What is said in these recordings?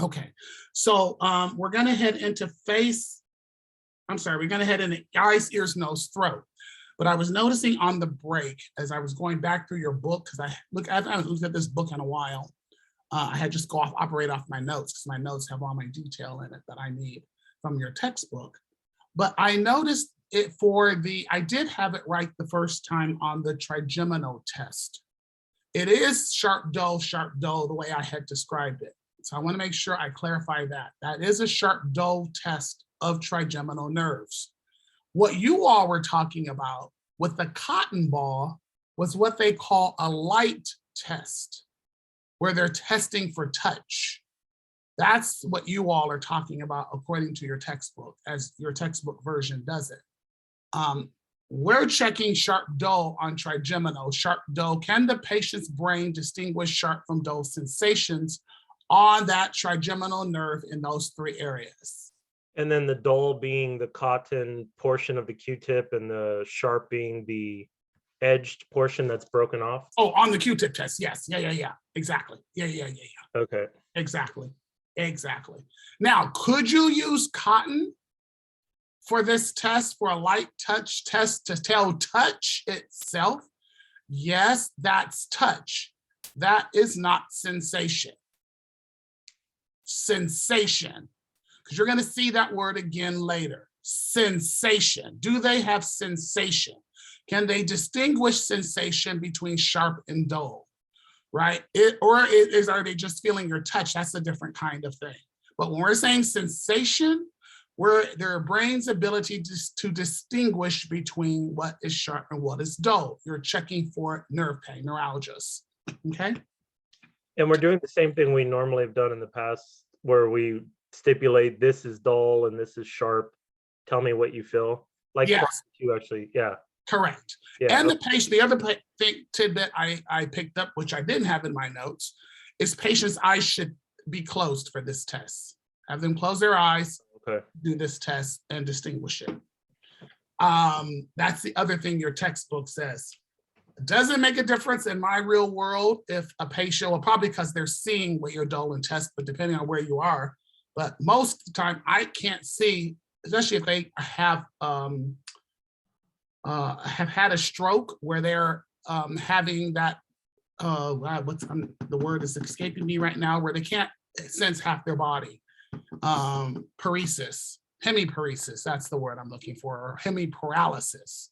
Okay, so we're gonna head into we're gonna head into eyes, ears, nose, throat. But I was noticing on the break as I was going back through your book, because I haven't looked at this book in a while. I had just operate off my notes because my notes have all my detail in it that I need from your textbook. But I noticed it I did have it right the first time on the trigeminal test. It is sharp, dull, the way I had described it. So I want to make sure I clarify that. That is a sharp, dull test of trigeminal nerves. What you all were talking about with the cotton ball was what they call a light test, where they're testing for touch. That's what you all are talking about according to your textbook, as your textbook version does it. We're checking sharp dull on trigeminal. Sharp dull, can the patient's brain distinguish sharp from dull sensations on that trigeminal nerve in those three areas? And then the dull being the cotton portion of the Q-tip and the sharp being the edged portion that's broken off? Oh, on the Q-tip test, yes. Yeah. Exactly. Yeah. Okay. Exactly. Now, could you use cotton for this test, for a light touch test to tell touch itself? Yes, that's touch. That is not sensation. Sensation, because you're going to see that word again later. Sensation. Do they have sensation? Can they distinguish sensation between sharp and dull? Right? Are they just feeling your touch? That's a different kind of thing. But when we're saying sensation, their brain's ability to distinguish between what is sharp and what is dull. You're checking for nerve pain, neuralgias. Okay. And we're doing the same thing we normally have done in the past, where we stipulate this is dull and this is sharp. Tell me what you feel. Like, yes. You actually, yeah. Correct. Yeah, and the other tidbit I picked up, which I didn't have in my notes, is patients' eyes should be closed for this test. Have them close their eyes, do this test, and distinguish it. That's the other thing your textbook says. It doesn't make a difference in my real world if a patient, well, probably because they're seeing what you're dull and test, but depending on where you are. But most of the time, I can't see, especially if they have had a stroke where they're having that, the word is escaping me right now, where they can't sense half their body. Paresis, hemiparesis, that's the word I'm looking for, or hemiparalysis,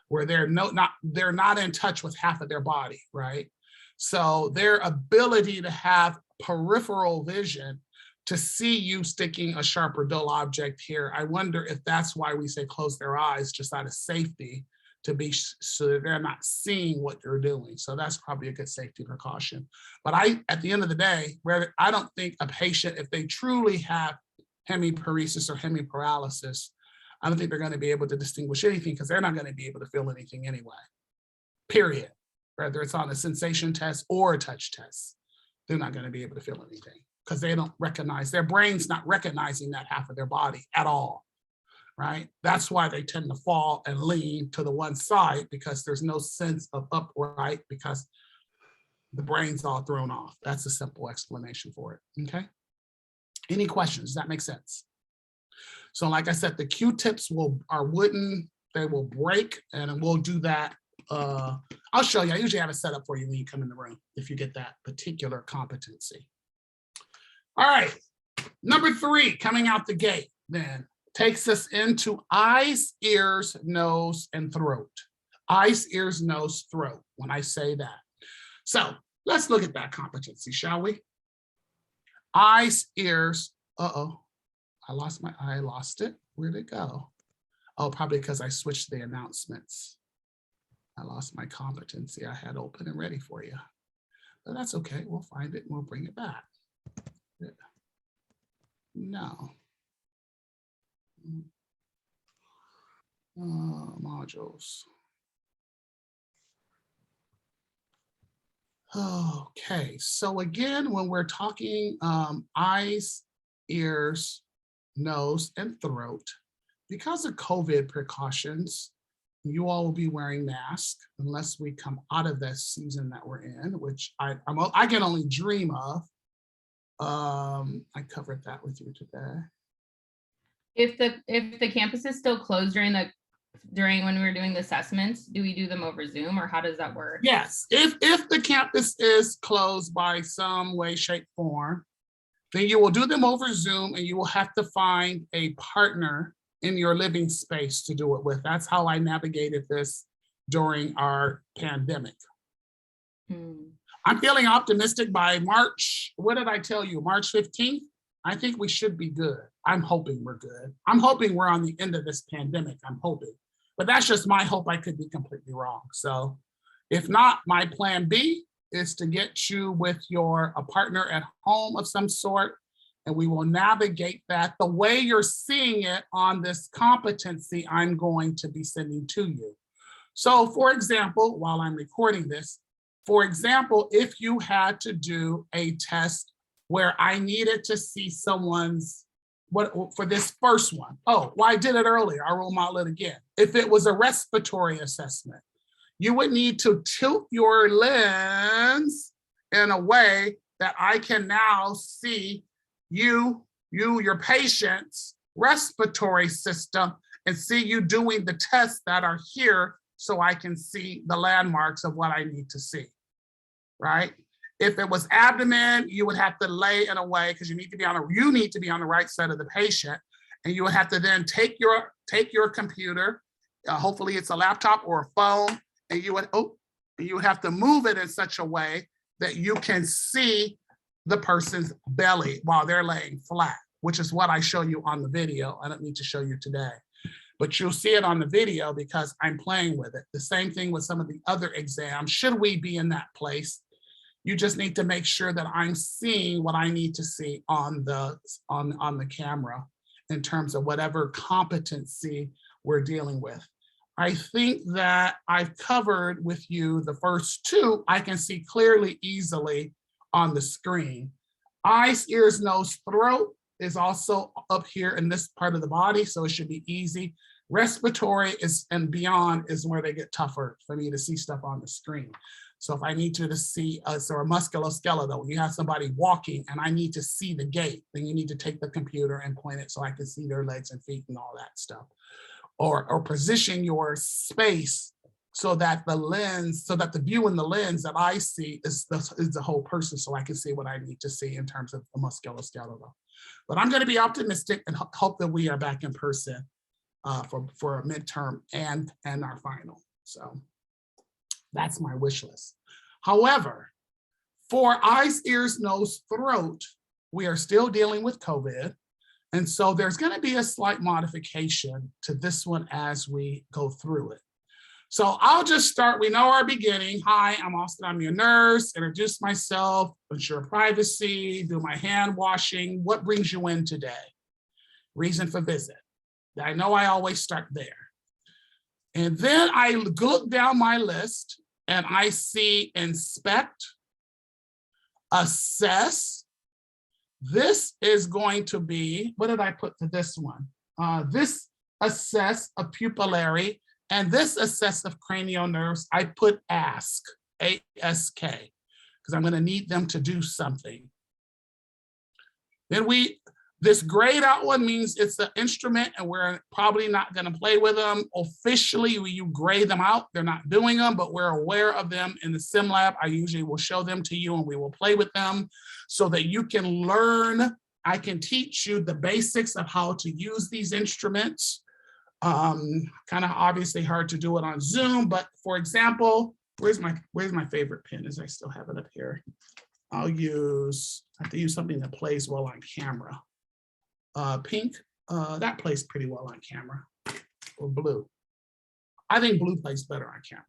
where they're not in touch with half of their body, right? So their ability to have peripheral vision to see you sticking a sharp or dull object here, I wonder if that's why we say close their eyes, just out of safety, so that they're not seeing what you're doing. So that's probably a good safety precaution. But at the end of the day, where I don't think a patient, if they truly have hemiparesis or hemiparalysis, I don't think they're going to be able to distinguish anything, because they're not going to be able to feel anything anyway, period. Whether it's on a sensation test or a touch test, they're not going to be able to feel anything, because they don't recognize, their brain's not recognizing that half of their body at all, right? That's why they tend to fall and lean to the one side, because there's no sense of upright, because the brain's all thrown off. That's a simple explanation for it, okay? Any questions? Does that make sense? So like I said, the Q-tips are wooden, they will break, and we'll do that. I'll show you. I usually have it set up for you when you come in the room, if you get that particular competency. All right, number 3, coming out the gate then, takes us into eyes, ears, nose, and throat. Eyes, ears, nose, throat, when I say that. So let's look at that competency, shall we? Eyes, ears, I lost it. Where'd it go? Oh, probably because I switched the announcements. I lost my competency I had open and ready for you. But that's okay, we'll find it and we'll bring it back. No. Modules. Okay, so again, when we're talking eyes, ears, nose, and throat, because of COVID precautions, you all will be wearing masks unless we come out of this season that we're in, which I can only dream of I covered that with you today. If the campus is still closed during when we were doing the assessments, do we do them over Zoom, or how does that work? Yes, if the campus is closed by some way, shape, form, then you will do them over Zoom, and you will have to find a partner in your living space to do it with. That's how I navigated this during our pandemic. I'm feeling optimistic by March. What did I tell you? March 15th? I think we should be good. I'm hoping we're good. I'm hoping we're on the end of this pandemic. I'm hoping. But that's just my hope. I could be completely wrong. So if not, my plan B is to get you with a partner at home of some sort, and we will navigate that the way you're seeing it on this competency I'm going to be sending to you. So for example, while I'm recording this, for example, if you had to do a test where I needed to see someone's, for this first one, oh, well, I did it earlier, I'll roll my lid again. If it was a respiratory assessment, you would need to tilt your lens in a way that I can now see your patient's respiratory system and see you doing the tests that are here so I can see the landmarks of what I need to see, right? If it was abdomen, you would have to lay in a way, because you need to be on the right side of the patient, and you would have to then take your computer, hopefully it's a laptop or a phone, and you would have to move it in such a way that you can see the person's belly while they're laying flat, which is what I show you on the video. I don't need to show you today, but you'll see it on the video because I'm playing with it. The same thing with some of the other exams. Should we be in that place? You just need to make sure that I'm seeing what I need to see on the camera in terms of whatever competency we're dealing with. I think that I've covered with you the first two. I can see clearly, easily on the screen. Eyes, ears, nose, throat is also up here in this part of the body, so it should be easy. Respiratory and beyond is where they get tougher for me to see stuff on the screen. So if I need you to see or musculoskeletal, when you have somebody walking and I need to see the gait, then you need to take the computer and point it so I can see their legs and feet and all that stuff. Or position your space so that the view in the lens that I see is the whole person, so I can see what I need to see in terms of the musculoskeletal. But I'm going to be optimistic and hope that we are back in person for a midterm and our final. So that's my wish list. However, for eyes, ears, nose, throat, we are still dealing with COVID. And so there's going to be a slight modification to this one as we go through it. So I'll just start. We know our beginning. Hi, I'm Austin. I'm your nurse. Introduce myself, ensure privacy, do my hand washing. What brings you in today? Reason for visit. I know I always start there. And then I look down my list and I see inspect, assess. This is going to be, what did I put to this one? This assess of pupillary, and this assess of cranial nerves, I put ask, A-S-K, because I'm going to need them to do something. Then this grayed out one means it's an instrument and we're probably not going to play with them. Officially, you gray them out. They're not doing them, but we're aware of them in the sim lab. I usually will show them to you and we will play with them so that you can learn. I can teach you the basics of how to use these instruments. Kind of obviously hard to do it on Zoom, but for example, where's my favorite pen? As I still have it up here. I have to use something that plays well on camera. Pink, that plays pretty well on camera, or blue. I think blue plays better on camera.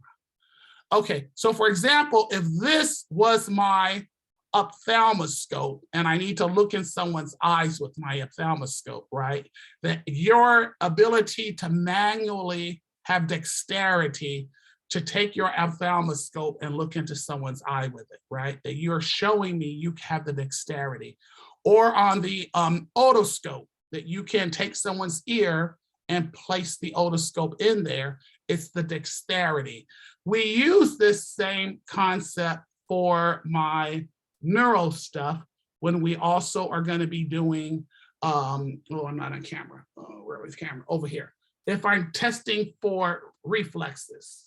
Okay, so for example, if this was my ophthalmoscope and I need to look in someone's eyes with my ophthalmoscope, right? That your ability to manually have dexterity to take your ophthalmoscope and look into someone's eye with it, right? That you're showing me you have the dexterity. Or on the otoscope, that you can take someone's ear and place the otoscope in there. It's the dexterity. We use this same concept for my neural stuff when we also are going to be doing, oh, I'm not on camera. Oh, where was camera? Over here. If I'm testing for reflexes,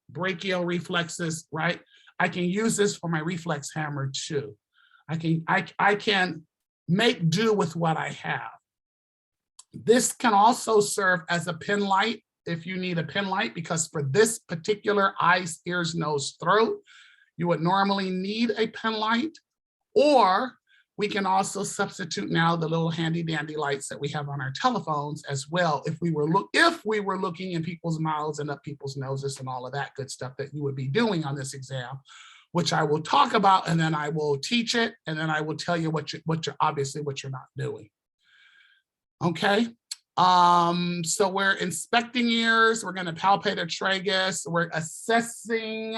brachial reflexes, right? I can use this for my reflex hammer too. I can make do with what I have. This can also serve as a pen light if you need a pen light, because for this particular eyes, ears, nose, throat, you would normally need a pen light, or we can also substitute now the little handy dandy lights that we have on our telephones as well. If we were looking in people's mouths and up people's noses and all of that good stuff that you would be doing on this exam, which I will talk about, and then I will teach it, and then I will tell you what you're obviously what you're not doing. Okay. So we're inspecting ears. We're going to palpate a tragus. We're assessing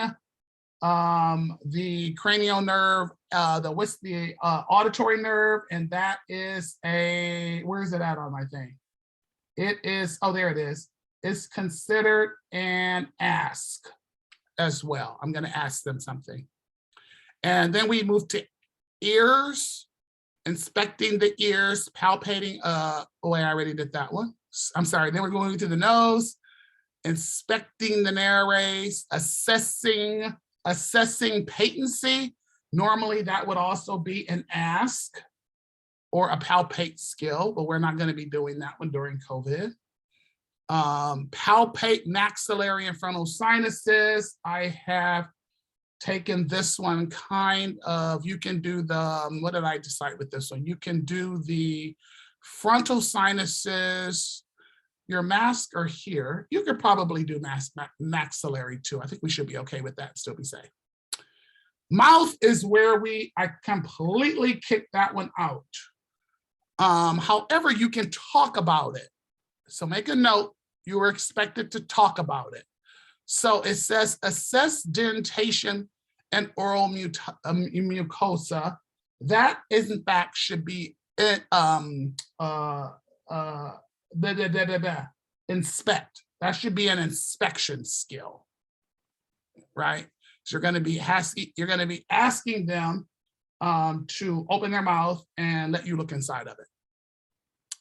the cranial nerve, the auditory nerve, and that is where is it at on my thing? It is, oh, there it is. It's considered an ask as well. I'm going to ask them something. And then we move to ears, inspecting the ears, palpating, oh, I already did that one. I'm sorry. Then we're going to the nose, inspecting the nares, assessing patency. Normally that would also be an ask or a palpate skill, but we're not going to be doing that one during COVID. Palpate maxillary and frontal sinuses. I have taken this one kind of, you can do the, what did I decide with this one? You can do the frontal sinuses. Your masks are here. You could probably do maxillary too. I think we should be okay with that, still be safe. Mouth is where I completely kick that one out. However, you can talk about it. So make a note, you were expected to talk about it. So it says assess dentation and oral mucosa. That is in fact should be inspect. That should be an inspection skill, right? So you're going to be asking them to open their mouth and let you look inside of it.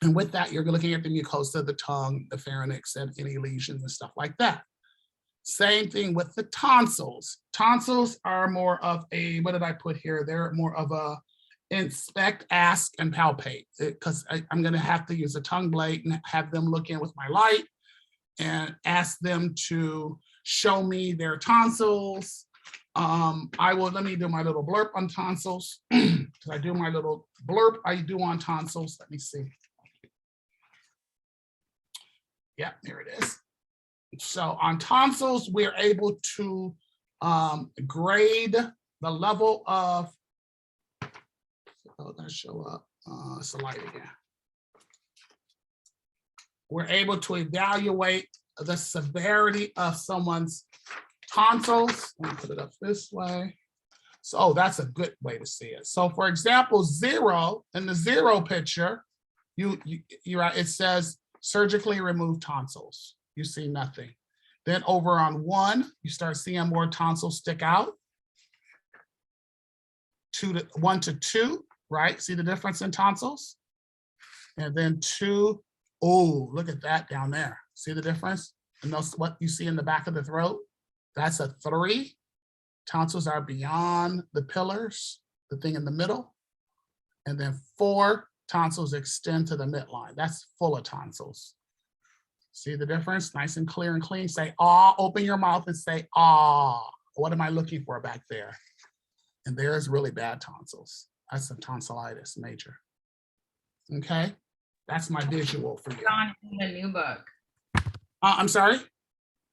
And with that, you're looking at the mucosa, the tongue, the pharynx, and any lesions and stuff like that. Same thing with the tonsils. Tonsils are more of a, what did I put here? They're more of a inspect, ask, and palpate, because I'm going to have to use a tongue blade and have them look in with my light and ask them to show me their tonsils. Let me do my little blurb on tonsils, because I do my little blurb I do on tonsils. Let me see. Yeah, there it is. So on tonsils, we're able to grade the level of, oh, that show up, it's a light again. We're able to evaluate the severity of someone's tonsils. Let me put it up this way. So, oh, that's a good way to see it. So for example, 0, in the 0 picture, it says surgically remove tonsils. You see nothing. Then over on 1, you start seeing more tonsils stick out. 1 to 2, right? See the difference in tonsils? And then 2, oh, look at that down there. See the difference? And that's what you see in the back of the throat. That's a 3. Tonsils are beyond the pillars, the thing in the middle. And then 4, tonsils extend to the midline. That's full of tonsils. See the difference? Nice and clear and clean. Say, ah, open your mouth and say, ah. What am I looking for back there? And there's really bad tonsils. That's some tonsillitis major. Okay, that's my visual for you. On in the new book. I'm sorry?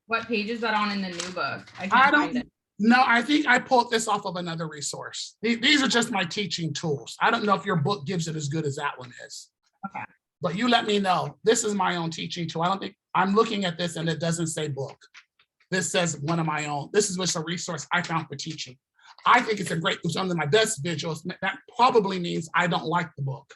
What page is that on in the new book? I I can't don't find it. No, I think I pulled this off of another resource. These are just my teaching tools. I don't know if your book gives it as good as that one is. Okay. But you let me know. This is my own teaching tool. I don't think, I'm looking at this and it doesn't say book. This says one of my own. This is just a resource I found for teaching. I think it's it's one of my best visuals. That probably means I don't like the book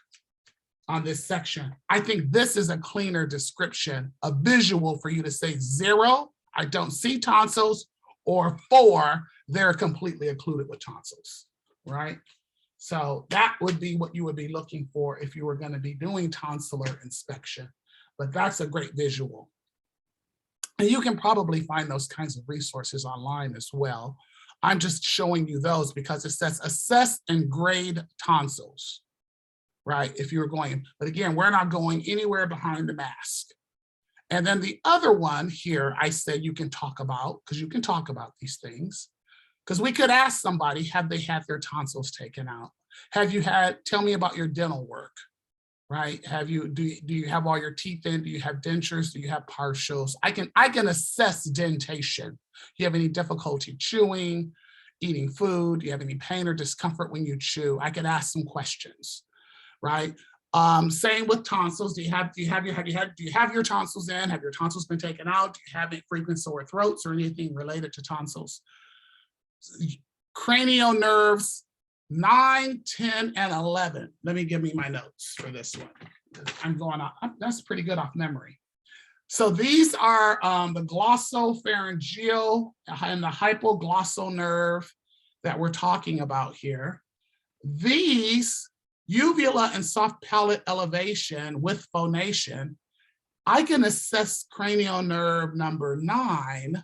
on this section. I think this is a cleaner description, a visual for you to say 0, I don't see tonsils, or 4, they're completely occluded with tonsils, right? So that would be what you would be looking for if you were going to be doing tonsillar inspection. But that's a great visual. And you can probably find those kinds of resources online as well. I'm just showing you those because it says assess and grade tonsils, right? If you're going, but again, we're not going anywhere behind the mask. And then the other one here, I said you can talk about, because you can talk about these things. Because we could ask somebody, have they had their tonsils taken out? Have you had, tell me about your dental work, right? Have you, do you have all your teeth in? Do you have dentures? Do you have partials? I can assess dentation. Do you have any difficulty chewing, eating food? Do you have any pain or discomfort when you chew? I could ask some questions, right? Same with tonsils. Do you have your tonsils in? Have your tonsils been taken out? Do you have any frequent sore throats or anything related to tonsils? Cranial nerves 9, 10, and 11. Let me give me my notes for this one. I'm going off, that's pretty good off memory. So these are the glossopharyngeal and the hypoglossal nerve that we're talking about here. These uvula and soft palate elevation with phonation, I can assess cranial nerve number 9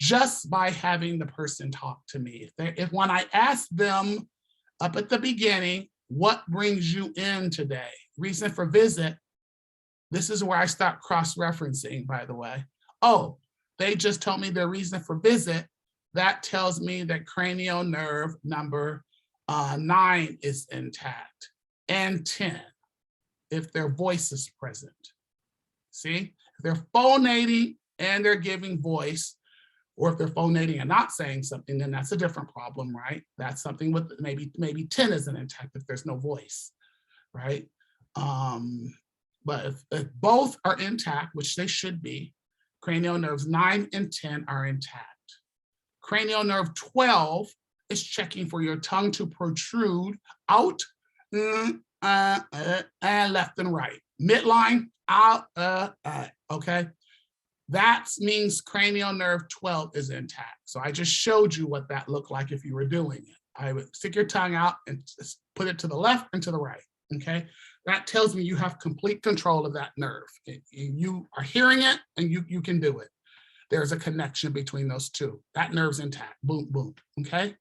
just by having the person talk to me. If when I ask them up at the beginning, what brings you in today? Reason for visit. This is where I start cross-referencing, by the way. Oh, they just told me their reason for visit. That tells me that cranial nerve number 9 is intact, and 10, if their voice is present. See, if they're phonating and they're giving voice, or if they're phonating and not saying something, then that's a different problem, right? That's something with maybe 10 isn't intact if there's no voice, right? But if both are intact, which they should be, cranial nerves 9 and 10 are intact. Cranial nerve 12 is checking for your tongue to protrude out and left and right. Midline, out, okay? That means cranial nerve 12 is intact. So I just showed you what that looked like if you were doing it. I would stick your tongue out and just put it to the left and to the right, okay? That tells me you have complete control of that nerve. You are hearing it and you can do it. There's a connection between those two. That nerve's intact, boom, boom, okay?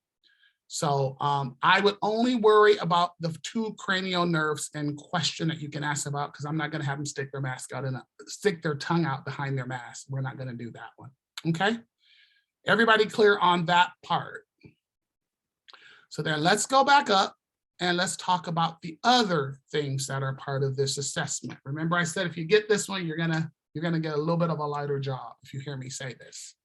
So I would only worry about the 2 cranial nerves in question that you can ask about, because I'm not going to have them stick their mask out and stick their tongue out behind their mask. We're not going to do that one. Okay. Everybody clear on that part? So then let's go back up and let's talk about the other things that are part of this assessment. Remember, I said if you get this one, you're gonna get a little bit of a lighter job if you hear me say this.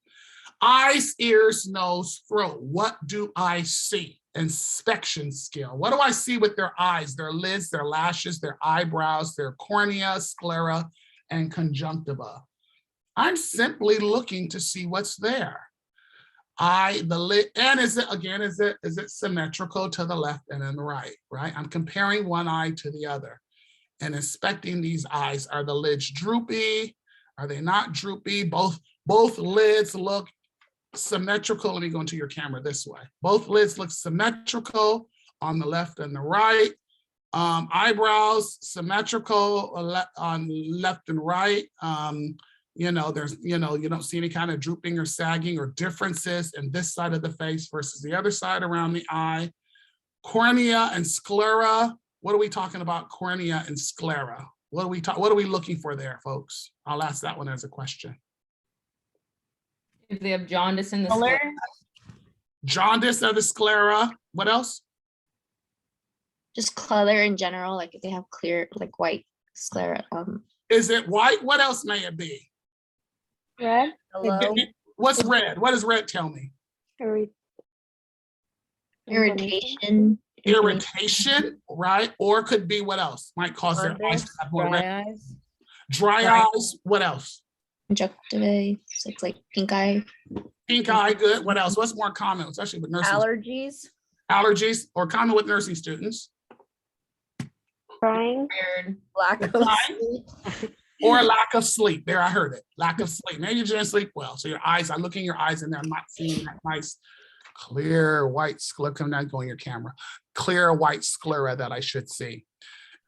Eyes, ears, nose, throat. What do I see? Inspection skill. What do I see with their eyes, their lids, their lashes, their eyebrows, their cornea, sclera, and conjunctiva? I'm simply looking to see what's there. The lid, and is it symmetrical to the left and then the right, right? I'm comparing one eye to the other and inspecting these eyes. Are the lids droopy? Are they not droopy? Both lids look symmetrical. Let me go into your camera this way. Both lids look symmetrical on the left and the right. Eyebrows symmetrical on left and right. You don't see any kind of drooping or sagging or differences in this side of the face versus the other side around the eye. Cornea and sclera. What are we talking about? Cornea and sclera. What are we looking for there, folks? I'll ask that one as a question. If they have jaundice in the Color? sclera. Jaundice of the sclera. What else? Just color in general, like if they have clear, like white sclera. Is it white? What else may it be? Red. Yellow. What's red? What does red tell me? Irritation. Irritation, right? Or could be what else? Might cause their eyes to have more red. eyes. Dry eyes. What else? Conjunctiva. So it's like pink eye. Pink eye, good. What else? What's more common, especially with nursing? Allergies. Allergies, or common with nursing students? Crying. Weird. Lack of Crying? sleep. Or lack of sleep. There, I heard it. Lack of sleep. Maybe you didn't sleep well. So your eyes, I look in your eyes and they're not seeing that nice clear white sclera, come down, go on your camera, clear white sclera that I should see.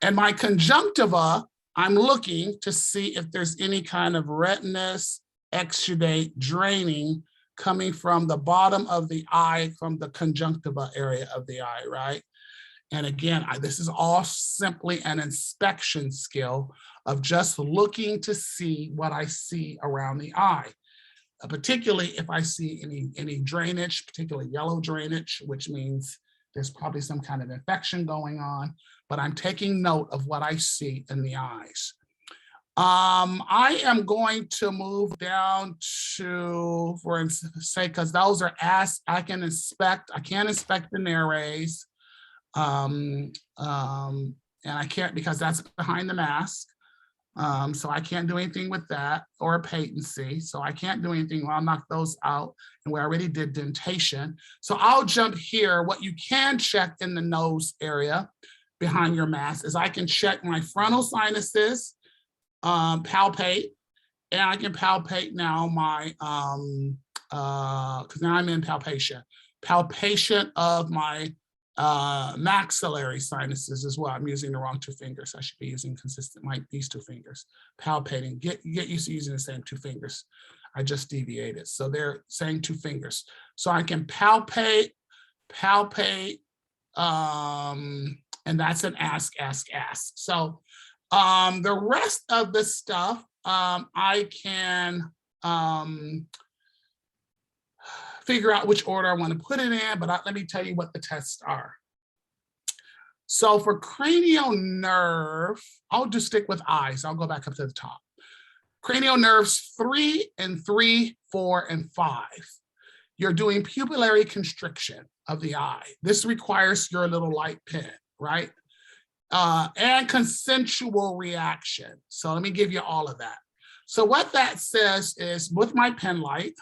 And my conjunctiva, I'm looking to see if there's any kind of retinous exudate draining coming from the bottom of the eye, from the conjunctiva area of the eye, right? And again, this is all simply an inspection skill of just looking to see what I see around the eye. Particularly if I see any drainage, particularly yellow drainage, which means there's probably some kind of infection going on, but I'm taking note of what I see in the eyes. I am going to move down to, for instance, because those are I can't inspect the nares, and I can't because that's behind the mask. So I can't do anything with that, or patency. So I can't do anything. Well, I'll knock those out, and we already did dentation. So I'll jump here. What you can check in the nose area behind your mask is I can check my frontal sinuses, palpate, and I can palpate now my, because now I'm in palpation of my maxillary sinuses as well. I'm using the wrong two fingers. I should be using these two fingers. Palpating, get used to using the same two fingers. I just deviated. So they're saying two fingers. So I can palpate, and that's an ask. So the rest of the stuff, I can figure out which order I want to put it in, but let me tell you what the tests are. So for cranial nerve, I'll just stick with eyes. I'll go back up to the top. Cranial nerves 3 and 3, 4, and 5. You're doing pupillary constriction of the eye. This requires your little light pen, right? And consensual reaction. So let me give you all of that. So what that says is, with my pen light,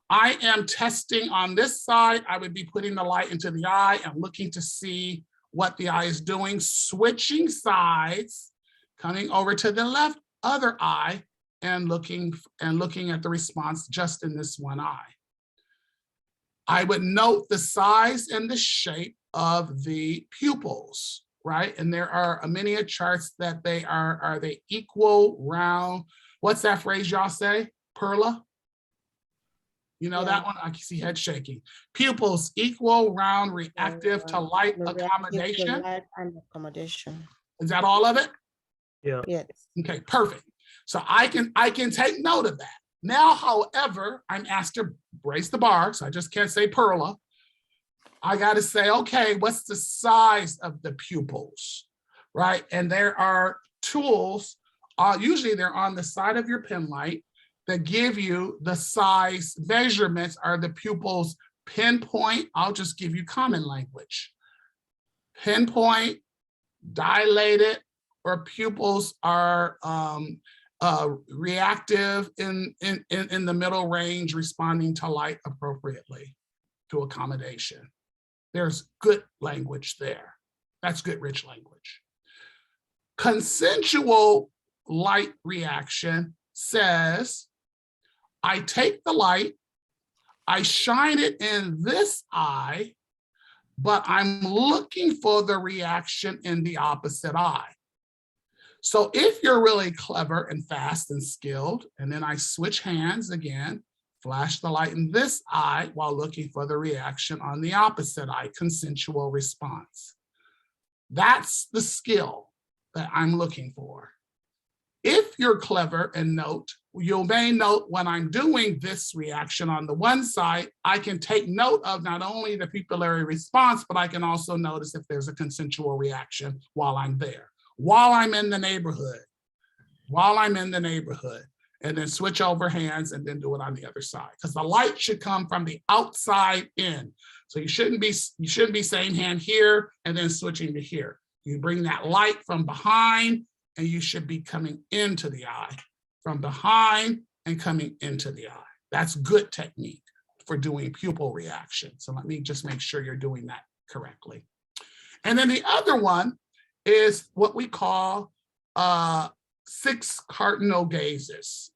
I am testing on this side. I would be putting the light into the eye and looking to see what the eye is doing, switching sides, coming over to the left other eye and looking at the response just in this one eye. I would note the size and the shape of the pupils, right? And there are many charts that are they equal, round? What's that phrase y'all say? Perla? You know that one? I can see head shaking. Pupils equal, round, reactive to light accommodation. And accommodation. Is that all of it? Yeah. Yes. Okay, perfect. So I can take note of that. Now, however, I'm asked to raise the bar, so I just can't say Perla. I got to say, okay, what's the size of the pupils, right? And there are tools, usually they're on the side of your pen light, that give you the size measurements. Are the pupils pinpoint? I'll just give you common language. Pinpoint, dilated, or pupils are reactive in the middle range, responding to light appropriately to accommodation. There's good language there. That's good, rich language. Consensual light reaction says, I take the light, I shine it in this eye, but I'm looking for the reaction in the opposite eye. So if you're really clever and fast and skilled, and then I switch hands again, flash the light in this eye while looking for the reaction on the opposite eye, consensual response. That's the skill that I'm looking for. If you're clever and you may note when I'm doing this reaction on the one side, I can take note of not only the pupillary response, but I can also notice if there's a consensual reaction while I'm there, while I'm in the neighborhood, and then switch over hands and then do it on the other side. Because the light should come from the outside in. So you shouldn't be same hand here and then switching to here. You bring that light from behind and you should be coming into the eye, from behind and coming into the eye. That's good technique for doing pupil reaction. So let me just make sure you're doing that correctly. And then the other one is what we call 6 cardinal gazes.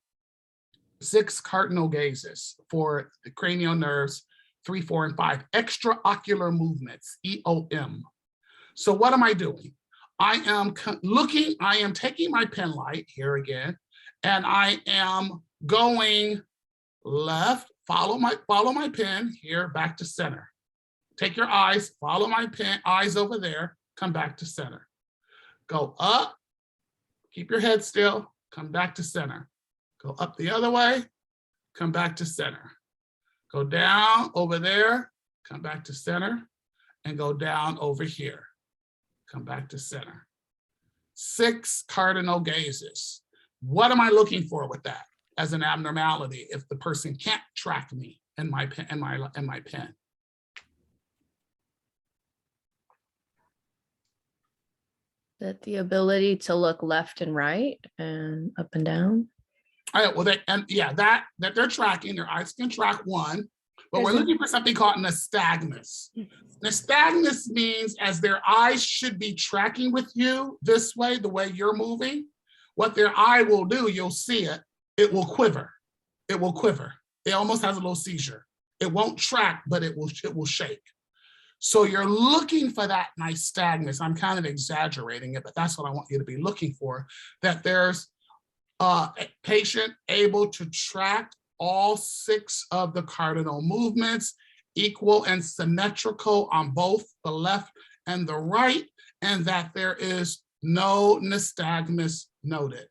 6 cardinal gazes for the cranial nerves 3, 4, and 5, extraocular movements, EOM. So what am I doing? I am taking my pen light here again, and I am going left, follow my pen here, back to center. Take your eyes, follow my pen, eyes over there, come back to center. Go up, keep your head still, come back to center. Go up the other way, come back to center. Go down over there, come back to center, and go down over here. Come back to center. 6 cardinal gazes. What am I looking for with that as an abnormality if the person can't track me and my pen and my pen? That the ability to look left and right and up and down. All right, well, that they're tracking, their eyes can track one, but we're looking for something called nystagmus. Nystagmus means as their eyes should be tracking with you this way, the way you're moving, what their eye will do, you'll see it, it will quiver. It will quiver. It almost has a little seizure. It won't track, but it will shake. So you're looking for that nystagmus. I'm kind of exaggerating it, but that's what I want you to be looking for, that there's a patient able to track all 6 of the cardinal movements, equal and symmetrical on both the left and the right, and that there is no nystagmus noted.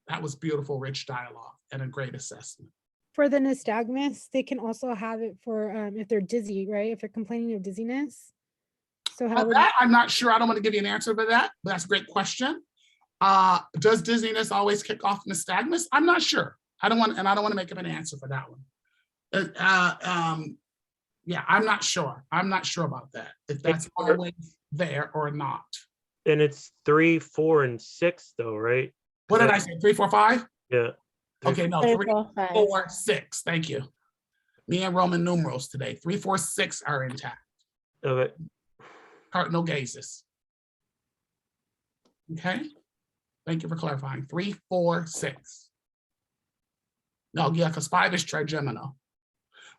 That was beautiful, rich dialogue and a great assessment. For the nystagmus, they can also have it for if they're dizzy, right? If they're complaining of dizziness. So how would That I'm not sure. I don't want to give you an answer for that, but that's a great question. Does dizziness always kick off nystagmus? I'm not sure. I don't want to make up an answer for that one. Yeah, I'm not sure. I'm not sure about that, if that's always there or not. And it's 3, 4, and 6 though, right? What did I say? 3, 4, 5? Yeah. Okay, no, 3, 3, 4, 5. 4, 6. Thank you. Me and Roman numerals today. 3, 4, 6 are intact. Okay. Cardinal gazes. Okay. Thank you for clarifying. 3, 4, 6. No, yeah, because 5 is trigeminal.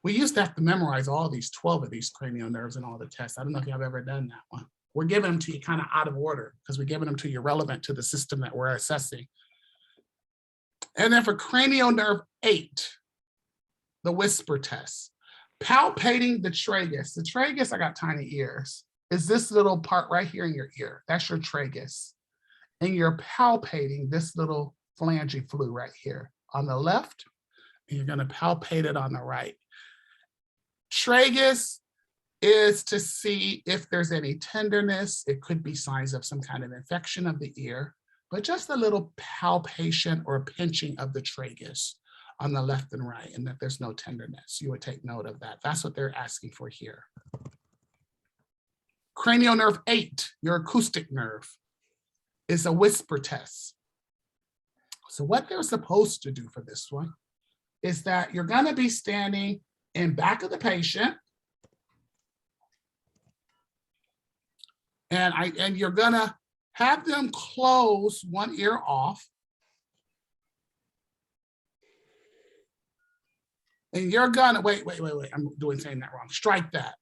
We used to have to memorize all these 12 of these cranial nerves and all the tests. I don't know if you have ever done that one. We're giving them to you kind of out of order because we're giving them to you relevant to the system that we're assessing. And then for cranial nerve 8, the whisper test, palpating the tragus. The tragus, I got tiny ears, is this little part right here in your ear. That's your tragus. And you're palpating this little phalange flue right here on the left, and you're gonna palpate it on the right. Tragus is to see if there's any tenderness. It could be signs of some kind of infection of the ear, but just a little palpation or pinching of the tragus on the left and right, and that there's no tenderness. You would take note of that. That's what they're asking for here. Cranial nerve 8, your acoustic nerve, is a whisper test. So what they're supposed to do for this one is that you're gonna be standing in back of the patient, and you're gonna have them close one ear off, and you're gonna, wait, I'm saying that wrong, strike that.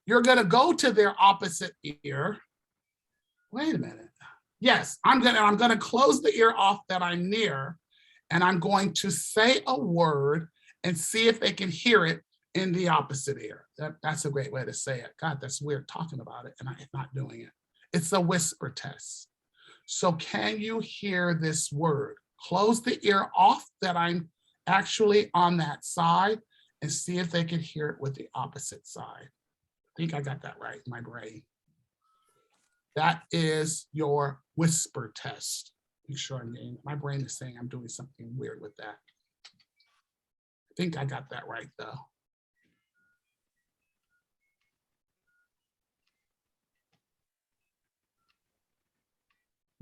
You're gonna go to their opposite ear. Wait a minute. Yes, I'm gonna close the ear off that I'm near, and I'm going to say a word and see if they can hear it in the opposite ear. That's a great way to say it. God, that's weird talking about it and I'm not doing it. It's a whisper test. So can you hear this word? Close the ear off that I'm actually on that side and see if they can hear it with the opposite side. I think I got that right in my brain. That is your whisper test. Make sure I'm getting, my brain is saying I'm doing something weird with that. I think I got that right though.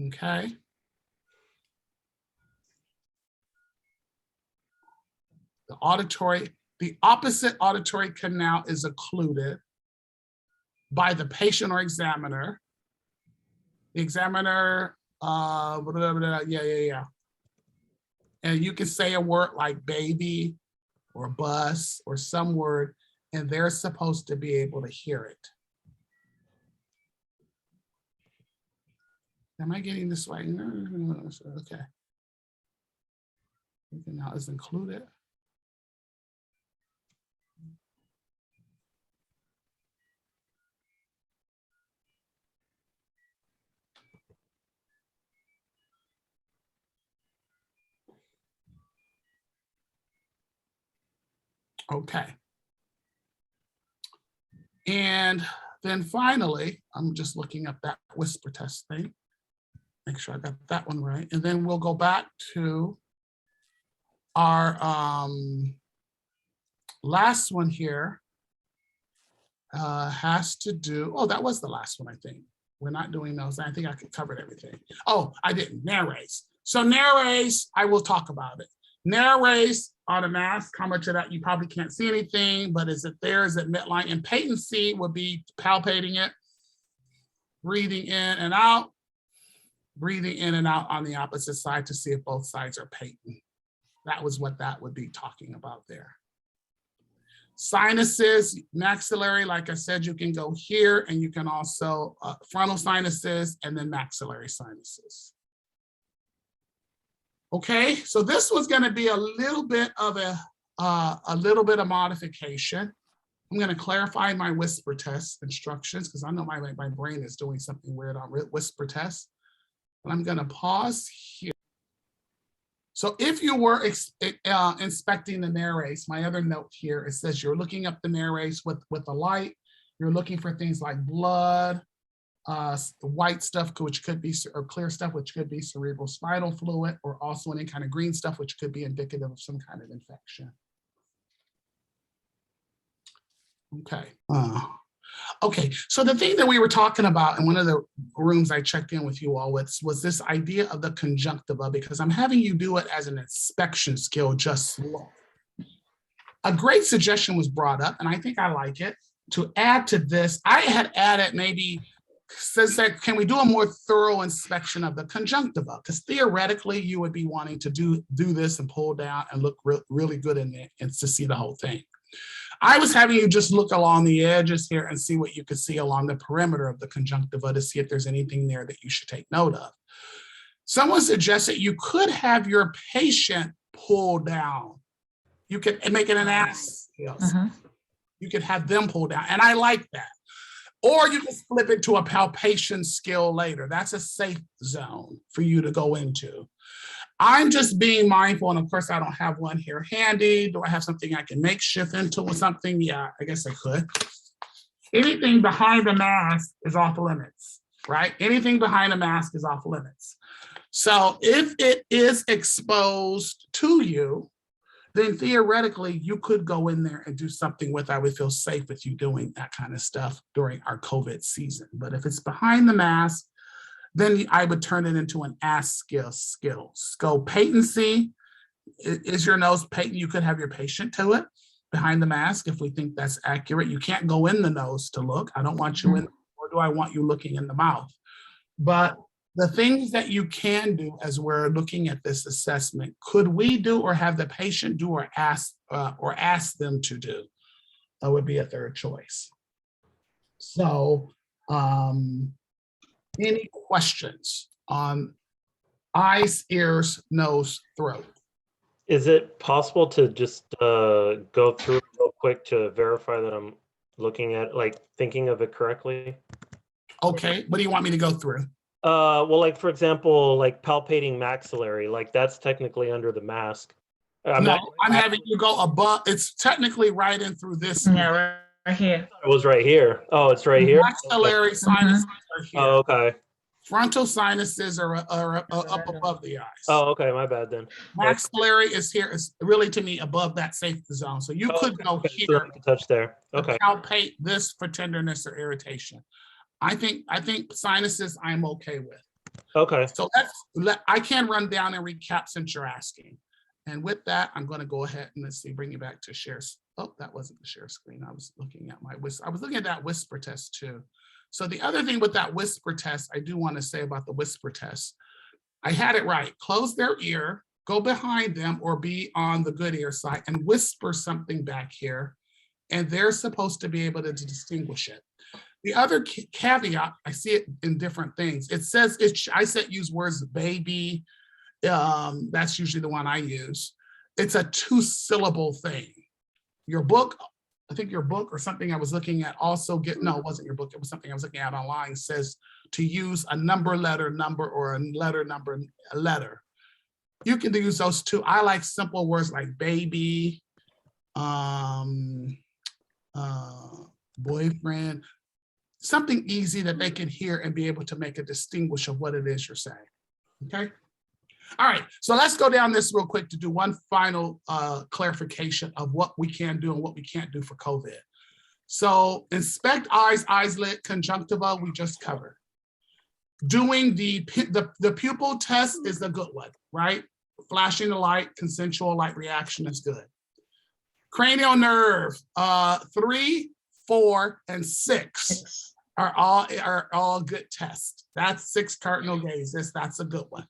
Okay. The opposite auditory canal is occluded by the patient or examiner. The examiner, yeah. And you can say a word like baby or bus or some word, and they're supposed to be able to hear it. Am I getting this right? No, okay. Now is included. Okay. And then finally, I'm just looking up that whisper test thing. Make sure I got that one right. And then we'll go back to our last one here. Has to do, oh, that was the last one, I think. We're not doing those. I think I covered everything. Oh, I didn't, nares. So nares, I will talk about it. Nares on a mask, how much of that you probably can't see anything, but is it there? Is it midline? And patency would be palpating it, breathing in and out, breathing in and out on the opposite side to see if both sides are patent. That was what that would be talking about there. Sinuses, maxillary, like I said, you can go here, and you can also frontal sinuses and then maxillary sinuses. Okay, so this was going to be a little bit of a modification. I'm going to clarify my whisper test instructions because I know my brain is doing something weird on whisper tests. But I'm going to pause here. So if you were inspecting the nares, my other note here, it says you're looking up the nares with a light. You're looking for things like blood, white stuff, which could be, or clear stuff, which could be cerebral spinal fluid, or also any kind of green stuff, which could be indicative of some kind of infection. Okay. Okay, so the thing that we were talking about in one of the rooms I checked in with you all with was this idea of the conjunctiva, because I'm having you do it as an inspection skill, just slow. A great suggestion was brought up, and I think I like it, to add to this. I had added maybe, said, can we do a more thorough inspection of the conjunctiva? Because theoretically, you would be wanting to do this and pull down and look really good in it and to see the whole thing. I was having you just look along the edges here and see what you could see along the perimeter of the conjunctiva to see if there's anything there that you should take note of. Someone suggested you could have your patient pull down. You could make it an ass. You could have them pull down, and I like that. Or you can flip it to a palpation skill later. That's a safe zone for you to go into. I'm just being mindful, and of course I don't have one here handy. Do I have something I can makeshift into or something? Yeah, I guess I could. Anything behind the mask is off limits, right? Anything behind the mask is off limits. So if it is exposed to you, then theoretically you could go in there and do something with, I would feel safe with you doing that kind of stuff during our COVID season. But if it's behind the mask, then I would turn it into an ask skill. So patency, is your nose patent? You could have your patient to it behind the mask if we think that's accurate. You can't go in the nose to look. I don't want you in, or do I want you looking in the mouth? But the things that you can do as we're looking at this assessment, could we do or have the patient do or ask them to do? That would be a third choice. So, any questions on eyes, ears, nose, throat? Is it possible to just go through it real quick to verify that I'm looking at, like, thinking of it correctly? Okay, what do you want me to go through? Well, like, for example, like palpating maxillary, like that's technically under the mask. I'm having you go above. It's technically right in through this. Yeah, right here. It was right here. Oh, it's right here. Maxillary sinuses are here. Oh, okay. Frontal sinuses are up above the eyes. Oh, okay. My bad then. Maxillary is here. It's really, to me, above that safety zone. So you could go So here. I can touch there. Okay. Palpate this for tenderness or irritation. I think sinuses I'm okay with. Okay. So I can run down and recap since you're asking. And with that, I'm going to go ahead and let's see, bring you back to share. Oh, that wasn't the share screen. I was looking at that whisper test too. So the other thing with that whisper test, I do want to say about the whisper test, I had it right. Close their ear, go behind them or be on the good ear side and whisper something back here and they're supposed to be able to distinguish it. The other caveat, I see it in different things. It says, I said use words baby. That's usually the one I use. It's a 2-syllable thing. Your book, I think your book or something I was looking at also no, it wasn't your book. It was something I was looking at online, says to use a number, number, or a letter, number, a letter. You can use those two. I like simple words like baby, boyfriend, something easy that they can hear and be able to make a distinguish of what it is you're saying, okay? All right, so let's go down this real quick to do one final clarification of what we can do and what we can't do for COVID. So inspect eyes, eyes-lid, conjunctiva, we just covered. Doing the pupil test is a good one, right? Flashing the light, consensual light reaction is good. Cranial nerve, 3, 4, and 6 are all good tests. That's 6 cardinal gazes. That's a good one.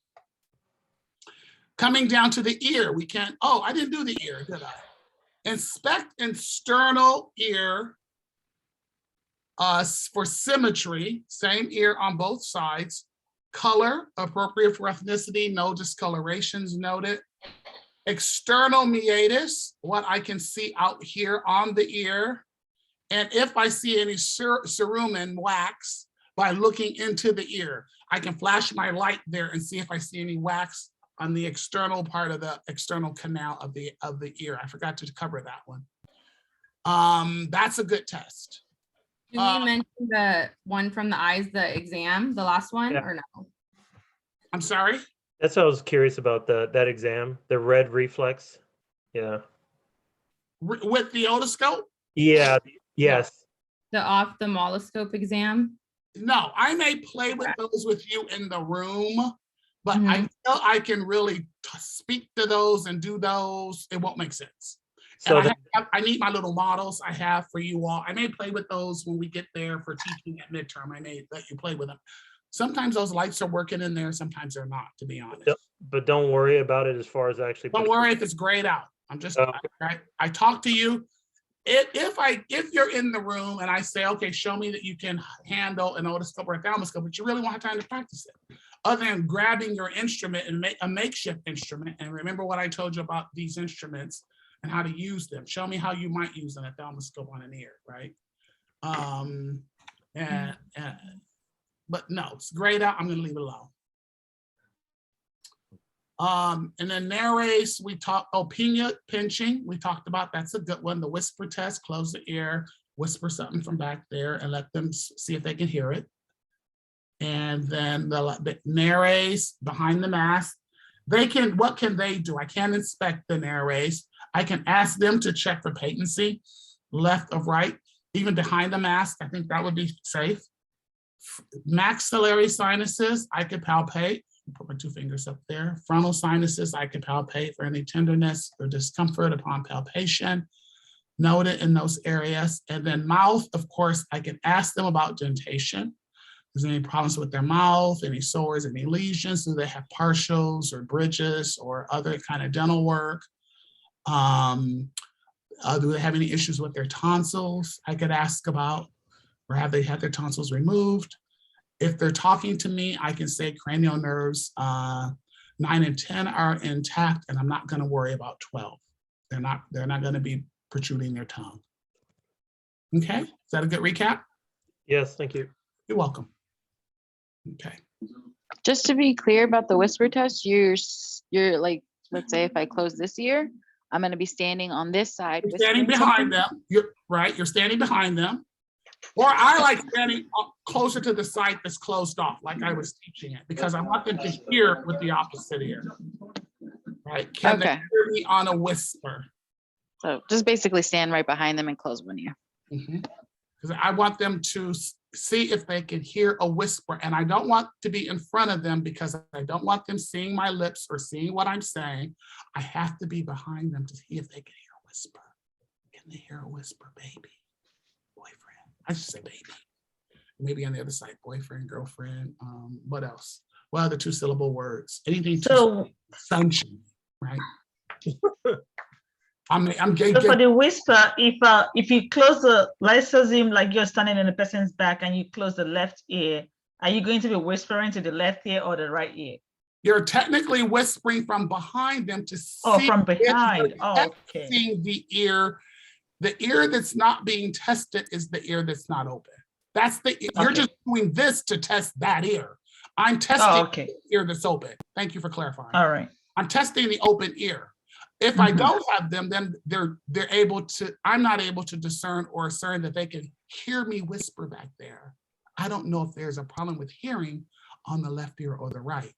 Coming down to the ear, we can't. Oh, I didn't do the ear, did I? Inspect external ear for symmetry. Same ear on both sides. Color appropriate for ethnicity. No discolorations noted. External meatus, what I can see out here on the ear. And if I see any cerumen wax by looking into the ear, I can flash my light there and see if I see any wax on the external part of the external canal of the ear. I forgot to cover that one. That's a good test. Do we mention the one from the eyes, the exam, the last one, or no? I'm sorry? That's what I was curious about, that exam, the red reflex. Yeah. With the otoscope? Yeah, yes. The ophthalmoscope exam? No, I may play with those with you in the room, but Mhm. I feel I can really speak to those and do those. It won't make sense. So And I need my little models I have for you all. I may play with those when we get there for teaching at midterm. I may let you play with them. Sometimes those lights are working in there, sometimes they're not, to be honest. but don't worry about it as far as actually. Don't worry if it's grayed out. I'm just, Okay. I talk to you. If you're in the room and I say, okay, show me that you can handle an otoscope or a thalmoscope, but you really won't have time to practice it. Other than grabbing your instrument and make a makeshift instrument. And remember what I told you about these instruments and how to use them. Show me how you might use an thalmoscope on an ear, right? But no, it's grayed out. I'm gonna leave it alone. And then nares, we talked, pinching, we talked about, that's a good one. The whisper test, close the ear, whisper something from back there and let them see if they can hear it. And then the nares behind the mask, what can they do? I can't inspect the nares. I can ask them to check for patency, left or right, even behind the mask. I think that would be safe. Maxillary sinuses, I could palpate. Put my 2 fingers up there. Frontal sinuses, I can palpate for any tenderness or discomfort upon palpation. Note it in those areas. And then mouth, of course, I can ask them about dentation. If there's any problems with their mouth, any sores, any lesions, do they have partials or bridges or other kind of dental work? Do they have any issues with their tonsils? I could ask about, or have they had their tonsils removed? If they're talking to me, I can say cranial nerves 9 and 10 are intact, and I'm not going to worry about 12. They're not going to be protruding their tongue. Okay, is that a good recap? Yes, thank you. You're welcome. Okay. Just to be clear about the whisper test, you're like, let's say if I close this ear, I'm going to be standing on this side. You're standing whispering behind something? them. You're right. You're standing behind them. Or I like standing closer to the side that's closed off, like I was teaching it, because I want them to hear with the opposite ear. Right? Can they Okay. hear me on a whisper? So just basically stand right behind them and close one ear. Because I want them to see if they can hear a whisper, and I don't want to be in front of them because I don't want them seeing my lips or seeing what I'm saying. I have to be behind them to see if they can hear a whisper. Can they hear a whisper, baby? Boyfriend. I should say baby. Maybe on the other side, boyfriend, girlfriend. What else? What other 2-syllable words? Anything So sunshine, right? I'm So for the whisper, if you close let's assume like you're standing in the person's back and you close the left ear, are you going to be whispering to the left ear or the right ear? You're technically whispering from behind them to see. Oh, from if behind. you're Oh, okay. testing the ear. The ear that's not being tested is the ear that's not open. That's you're Okay. just doing this to test that ear. I'm testing Oh, okay. the ear that's open. Thank you for clarifying. All right. I'm testing the open ear. If I Mhm. don't have them, then they're able to, I'm not able to discern or discern that they can hear me whisper back there. I don't know if there's a problem with hearing on the left ear or the right.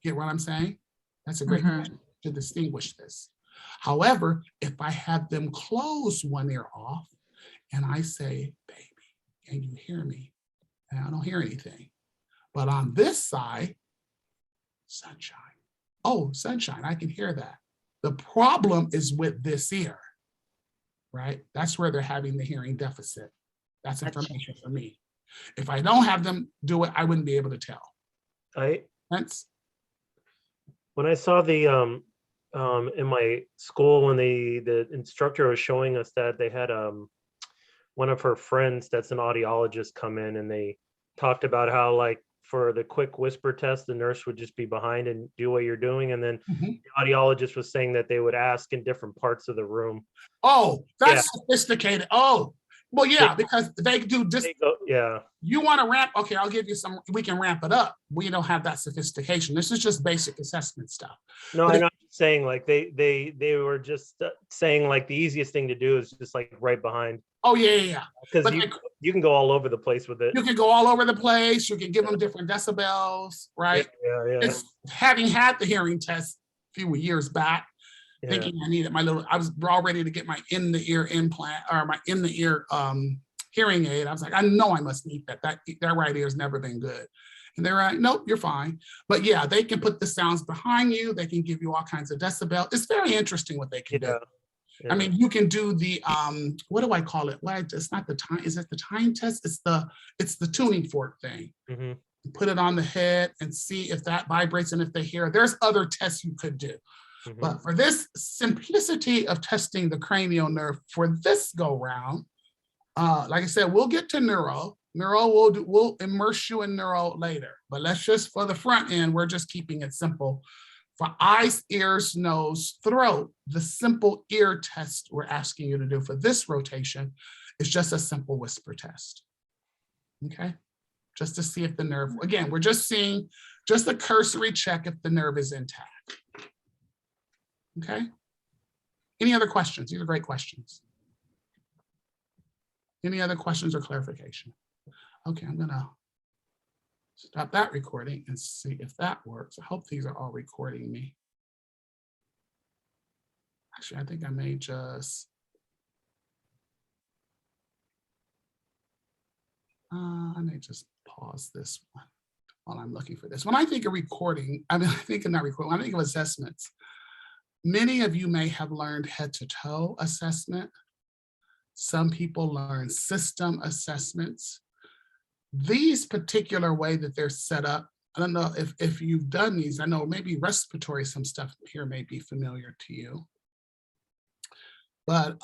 Get what I'm saying? That's a great Mhm. question to distinguish this. However, if I have them close one ear off and I say, baby, can you hear me? And I don't hear anything. But on this side, sunshine. Oh, sunshine, I can hear that. The problem is with this ear, right? That's where they're having the hearing deficit. That's Gotcha. information for me. If I don't have them do it, I wouldn't be able to tell. Hence, When I saw the in my school, when the instructor was showing us that they had one of her friends that's an audiologist come in, and they talked about how, like, for the quick whisper test, the nurse would just be behind and do what you're doing, and then Mhm. the audiologist was saying that they would ask in different parts of the room. Oh, that's sophisticated. Oh, well, yeah, because they do this. Yeah. You want to ramp? Okay, I'll give you some. We can ramp it up. We don't have that sophistication. This is just basic assessment stuff. No, But I'm not saying like they were just saying like the easiest thing to do is just like right behind. Oh yeah. Because But you can go all over the place with it. you can go all over the place. You can give them different decibels, right? Yeah. It's having had the hearing test a few years back, thinking I needed I was all ready to get my in the ear implant or my in the ear hearing aid. I was like, I know I must need that. That right ear has never been good. And they're like, nope, you're fine. But yeah, they can put the sounds behind you. They can give you all kinds of decibel. It's very interesting what they can do. I mean, you can do the what do I call it? Well, it's not the time. Is it the time test? It's the tuning fork thing. Mm-hmm. Put it on the head and see if that vibrates and if they hear. There's other tests you could do. Mm-hmm. But for this simplicity of testing the cranial nerve for this go round, like I said, we'll get to neuro. We'll immerse you in neuro later. But let's just, for the front end, we're just keeping it simple. For eyes, ears, nose, throat, the simple ear test we're asking you to do for this rotation is just a simple whisper test. Okay? Just to see if the nerve, again, we're just seeing just a cursory check if the nerve is intact. Okay? Any other questions? These are great questions. Any other questions or clarification? Okay, I'm gonna stop that recording and see if that works. I hope these are all recording me. Actually, I think I may just, pause this one while I'm looking for this. When I think of recording, I think of not recording, when I think of assessments, many of you may have learned head to toe assessment. Some people learn system assessments. These particular way that they're set up, I don't know if you've done these. I know maybe respiratory, some stuff here may be familiar to you. But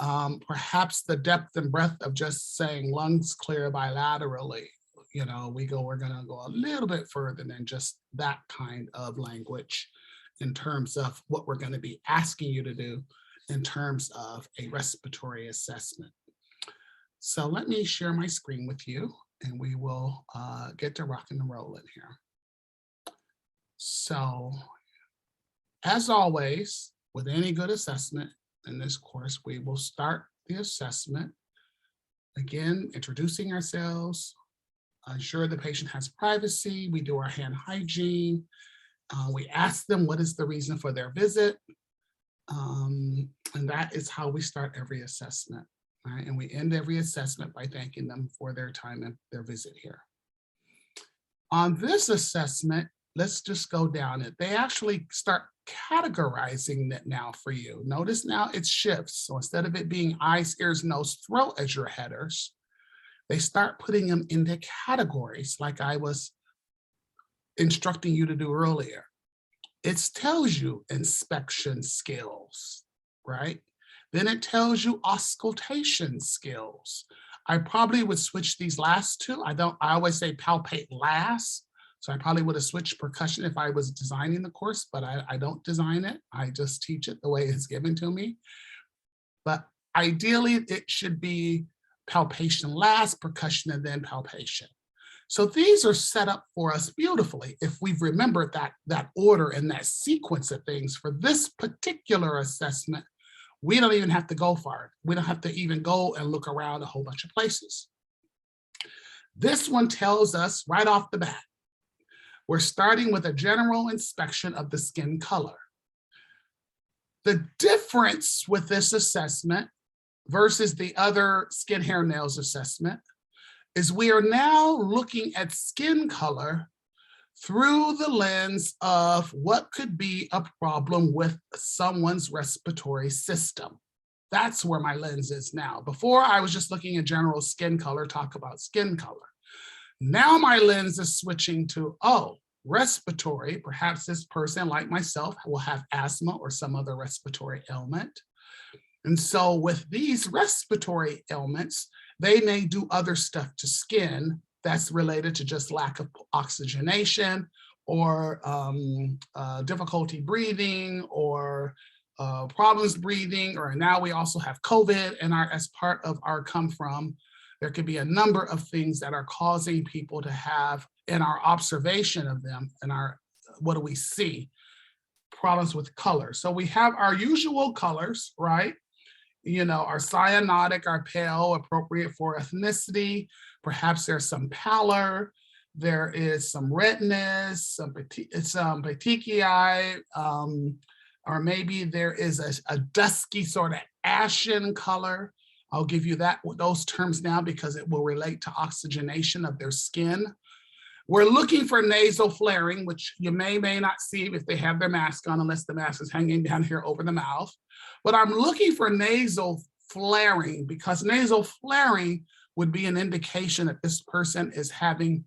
perhaps the depth and breadth of just saying lungs clear bilaterally, we're gonna go a little bit further than just that kind of language in terms of what we're gonna be asking you to do in terms of a respiratory assessment. So let me share my screen with you and we will get to rocking and rolling here. So as always, with any good assessment in this course, we will start the assessment. Again, introducing ourselves, ensure the patient has privacy. We do our hand hygiene. We ask them what is the reason for their visit. And that is how we start every assessment. Right? And we end every assessment by thanking them for their time and their visit here. On this assessment, let's just go down it. They actually start categorizing it now for you. Notice now it shifts. So instead of it being eyes, ears, nose, throat as your headers, they start putting them into categories like I was instructing you to do earlier. It tells you inspection skills. right? Then it tells you auscultation skills. I probably would switch these last two. I always say palpate last. So I probably would have switched percussion if I was designing the course, but I don't design it. I just teach it the way it's given to me. But ideally it should be palpation last, percussion, and then palpation. So these are set up for us beautifully if we've remembered that order and that sequence of things for this particular assessment. We don't even have to go far. We don't have to even go and look around a whole bunch of places. This one tells us right off the bat, we're starting with a general inspection of the skin color. The difference with this assessment versus the other skin, hair, nails assessment is we are now looking at skin color through the lens of what could be a problem with someone's respiratory system. That's where my lens is now. Before I was just looking at general skin color, talk about skin color. Now my lens is switching to, oh, respiratory, perhaps this person like myself will have asthma or some other respiratory ailment. And so with these respiratory ailments, they may do other stuff to skin that's related to just lack of oxygenation or difficulty breathing or problems breathing, or now we also have COVID and as part of our come from. There could be a number of things that are causing people to have, in our observation of them, and what do we see? Problems with color. So we have our usual colors, right? You know, our cyanotic, our pale, appropriate for ethnicity. Perhaps there's some pallor. There is some redness, some petechiae, or maybe there is a dusky sort of ashen color. I'll give you those terms now because it will relate to oxygenation of their skin. We're looking for nasal flaring, which you may not see if they have their mask on, unless the mask is hanging down here over the mouth. But I'm looking for nasal flaring because nasal flaring would be an indication that this person is having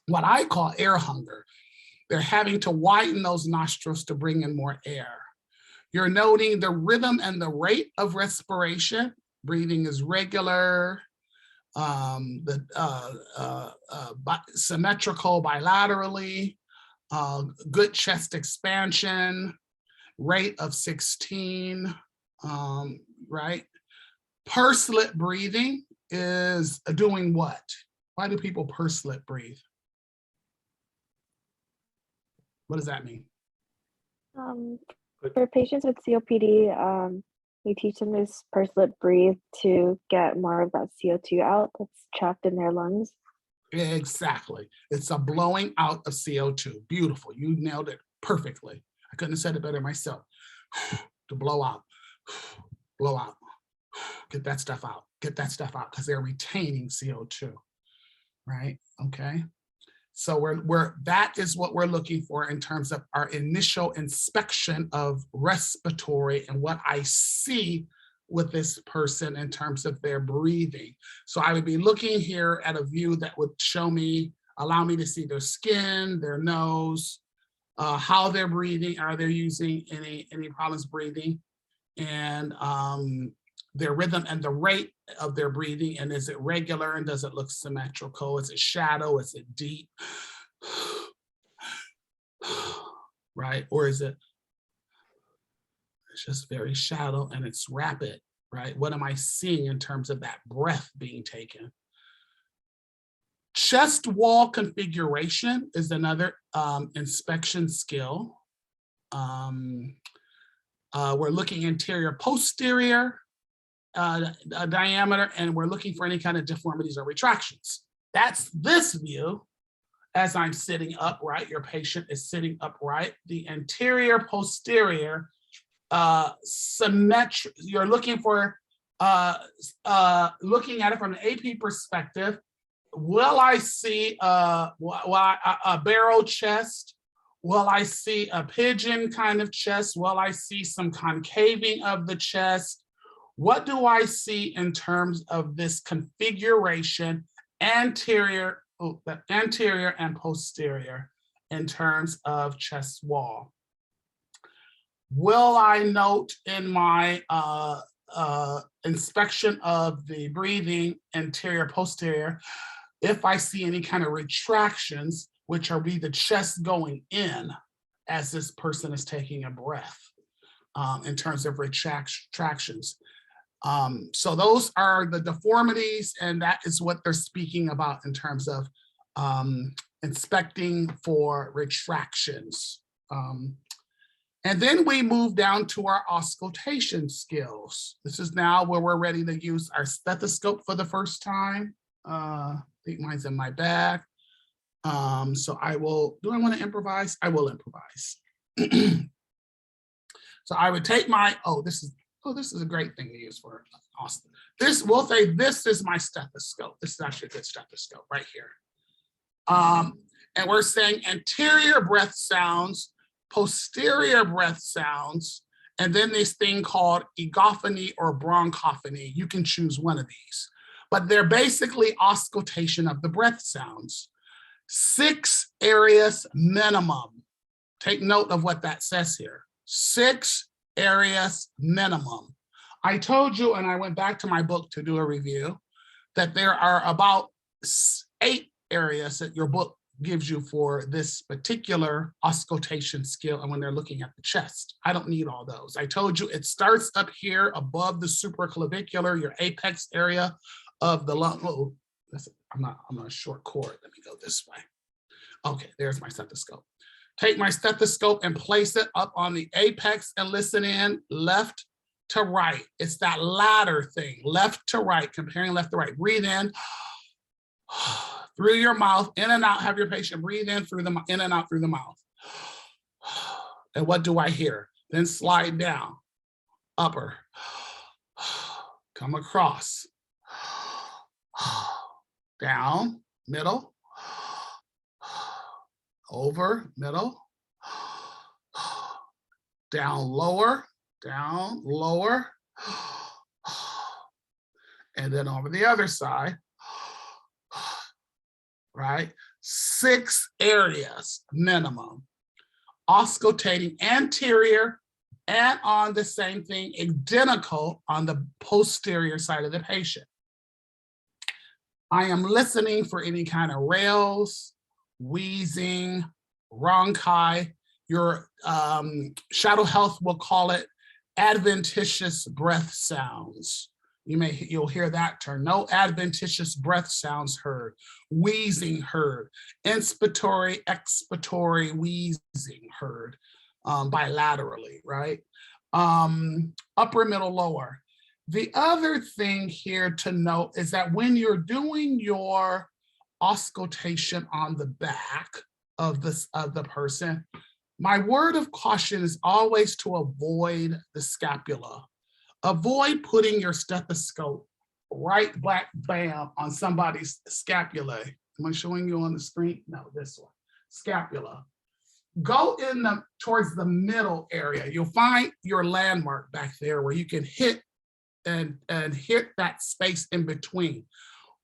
what I call air hunger. They're having to widen those nostrils to bring in more air. You're noting the rhythm and the rate of respiration. Breathing is regular, symmetrical bilaterally, good chest expansion, rate of 16, right? Pursed lip breathing is doing what? Why do people purse lip breathe? What does that mean? For patients with COPD, we teach them to purse lip breathe to get more of that CO2 out that's trapped in their lungs. Exactly. It's a blowing out of CO2. Beautiful. You nailed it perfectly. I couldn't have said it better myself. To blow out, blow out, get that stuff out, because they're retaining CO2, right? Okay. So that is what we're looking for in terms of our initial inspection of respiratory and what I see with this person in terms of their breathing. So I would be looking here at a view that would allow me to see their skin, their nose, how they're breathing, are they using any problems breathing, and their rhythm and the rate of their breathing, and is it regular and does it look symmetrical? Is it shallow? Is it deep? Right? Or is it's just very shallow and it's rapid, right? What am I seeing in terms of that breath being taken? Chest wall configuration is another inspection skill. We're looking anterior, posterior diameter, and we're looking for any kind of deformities or retractions. That's this view as I'm sitting upright. Your patient is sitting upright. The anterior, posterior, symmetric. You're looking for, looking at it from an AP perspective. Will I see a barrel chest? Will I see a pigeon kind of chest? Will I see some concaving of the chest? What do I see in terms of this configuration, anterior and posterior, in terms of chest wall? Will I note in my inspection of the breathing, anterior, posterior, if I see any kind of retractions, which are be the chest going in as this person is taking a breath, in terms of retractions. So those are the deformities, and that is what they're speaking about in terms of inspecting for retractions. And then we move down to our auscultation skills. This is now where we're ready to use our stethoscope for the first time. I think mine's in my bag. So I will, do I want to improvise? I will improvise. So I would take my, this is a great thing to use for Austin. This, we'll say this is my stethoscope. This is actually a good stethoscope right here. And we're saying anterior breath sounds, posterior breath sounds, and then this thing called egothany or bronchophony. You can choose one of these, but they're basically auscultation of the breath sounds. 6 areas minimum. Take note of what that says here. 6 areas minimum. I told you, and I went back to my book to do a review, that there are about 8 areas that your book gives you for this particular auscultation skill, and when they're looking at the chest. I don't need all those. I told you it starts up here above the supraclavicular, your apex area of the lung. Oh, I'm on a short cord. Let me go this way. Okay, there's my stethoscope. Take my stethoscope and place it up on the apex and listen in left to right. It's that ladder thing, left to right, comparing left to right. Breathe in through your mouth, in and out. Have your patient breathe in through the in and out through the mouth. And what do I hear? Then slide down, upper, come across, down, middle, over, middle, down, lower, and then over the other side, right? 6 areas minimum. Auscultating anterior and on the same thing, identical on the posterior side of the patient. I am listening for any kind of rails, wheezing, rhonchi. Your shadow health will call it adventitious breath sounds. You'll hear that term. No adventitious breath sounds heard. Wheezing heard. Inspiratory, expiratory wheezing heard bilaterally, right? Upper, middle, lower. The other thing here to note is that when you're doing your auscultation on the back of the person, my word of caution is always to avoid the scapula. Avoid putting your stethoscope right bam on somebody's scapula. Am I showing you on the screen? No, this one, scapula. Go in towards the middle area. You'll find your landmark back there where you can hit and hit that space in between.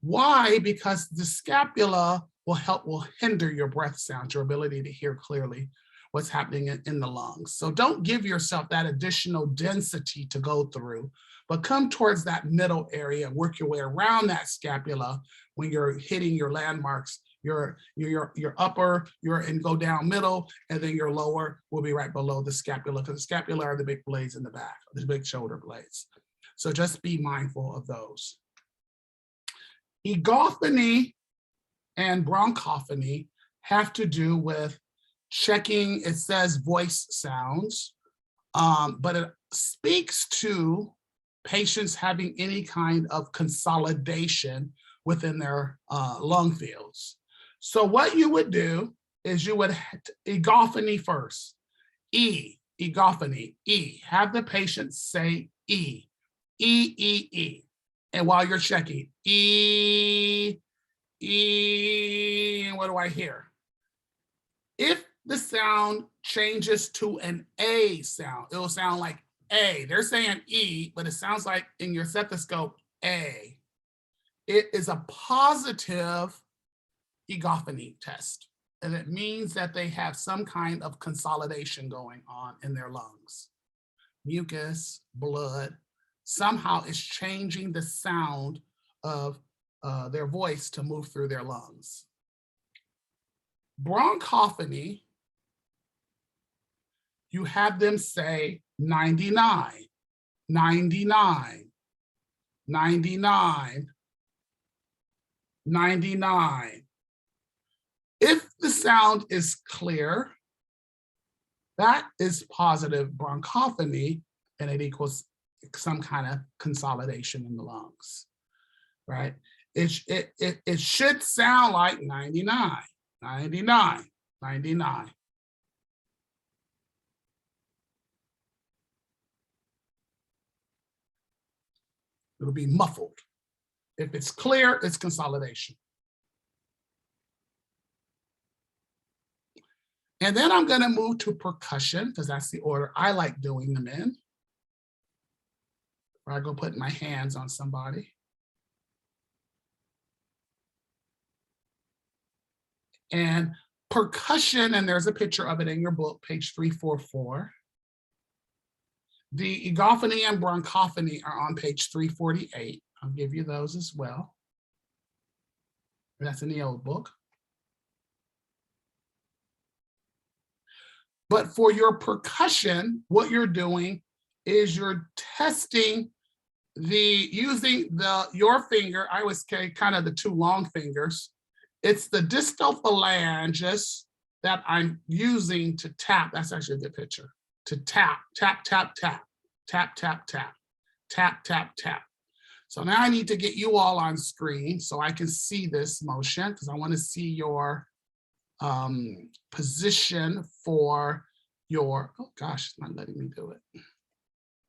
Why? Because the scapula will hinder your breath sound, your ability to hear clearly what's happening in the lungs. So don't give yourself that additional density to go through, but come towards that middle area, work your way around that scapula when you're hitting your landmarks. Your upper, and go down middle, and then your lower will be right below the scapula, because the scapula are the big blades in the back, the big shoulder blades. So just be mindful of those. Egothany and bronchophony have to do with checking, it says voice sounds, but it speaks to patients having any kind of consolidation within their lung fields. So what you would do is you would egothany first. E, egothany, E. Have the patient say E, E, E, E. And while you're checking, E, E, what do I hear? If the sound changes to an A sound, it'll sound like A. They're saying E, but it sounds like in your stethoscope, A. It is a positive egothany test, and it means that they have some kind of consolidation going on in their lungs. mucus, blood, somehow is changing the sound of their voice to move through their lungs. Bronchophony, you have them say 99, 99, 99, 99. If the sound is clear, that is positive bronchophony, and it equals some kind of consolidation in the lungs, right? It should sound like 99, 99, 99. It'll be muffled. If it's clear, it's consolidation. And then I'm going to move to percussion because that's the order I like doing them in. Where I go put my hands on somebody. And percussion, and there's a picture of it in your book, page 344. The Egothany and Bronchophony are on page 348. I'll give you those as well. That's in the old book. But for your percussion, what you're doing is you're testing using your finger. I always say kind of the two long fingers. It's the distal phalanges that I'm using to tap. That's actually a good picture. To tap, tap, tap, tap, tap, tap, tap, tap, tap, tap. So now I need to get you all on screen so I can see this motion because I want to see your position for your, oh gosh, it's not letting me do it.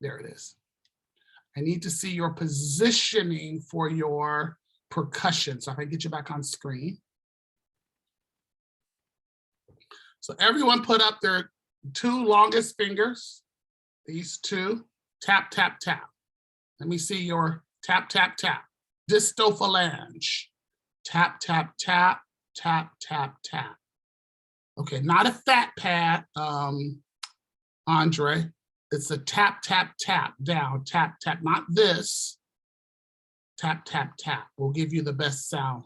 There it is. I need to see your positioning for your percussion. So if I get you back on screen. So everyone put up their two longest fingers, these two, tap, tap, tap. Let me see your tap, tap, tap. Distal phalange, tap, tap, tap, tap, tap, tap. Okay, not a fat pad, Andre. It's a tap, tap, tap, down, tap, tap, not this. Tap, tap, tap will give you the best sound.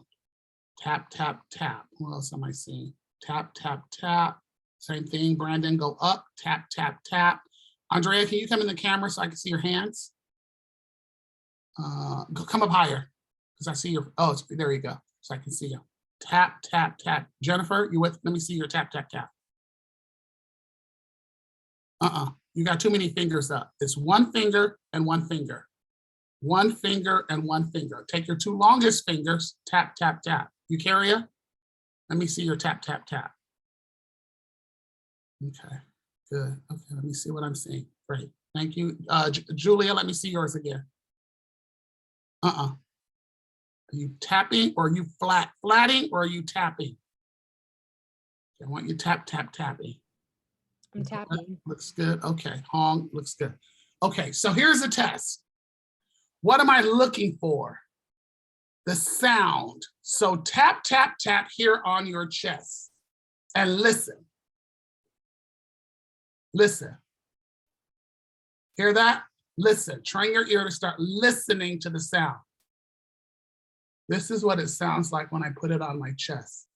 Tap, tap, tap. What else am I seeing? Tap, tap, tap. Same thing, Brandon, go up, tap, tap, tap. Andrea, can you come in the camera so I can see your hands? Come up higher, because I see your, oh, there you go, so I can see you. Tap, tap, tap. Jennifer, you with, let me see your tap, tap, tap. You got too many fingers up. It's one finger and one finger. One finger and one finger. Take your two longest fingers, tap, tap, tap. Eukarya, let me see your tap, tap, tap. Okay, good. Okay, let me see what I'm seeing. Great, thank you. Julia, let me see yours again. Are you tapping or are you flatting or are you tapping? I want you tap, tap, tapping. I'm tapping. Looks good. Okay, Hong looks good. Okay, so here's a test. What am I looking for? The sound. So tap, tap, tap here on your chest and listen. Listen. Hear that? Listen. Train your ear to start listening to the sound. This is what it sounds like when I put it on my chest.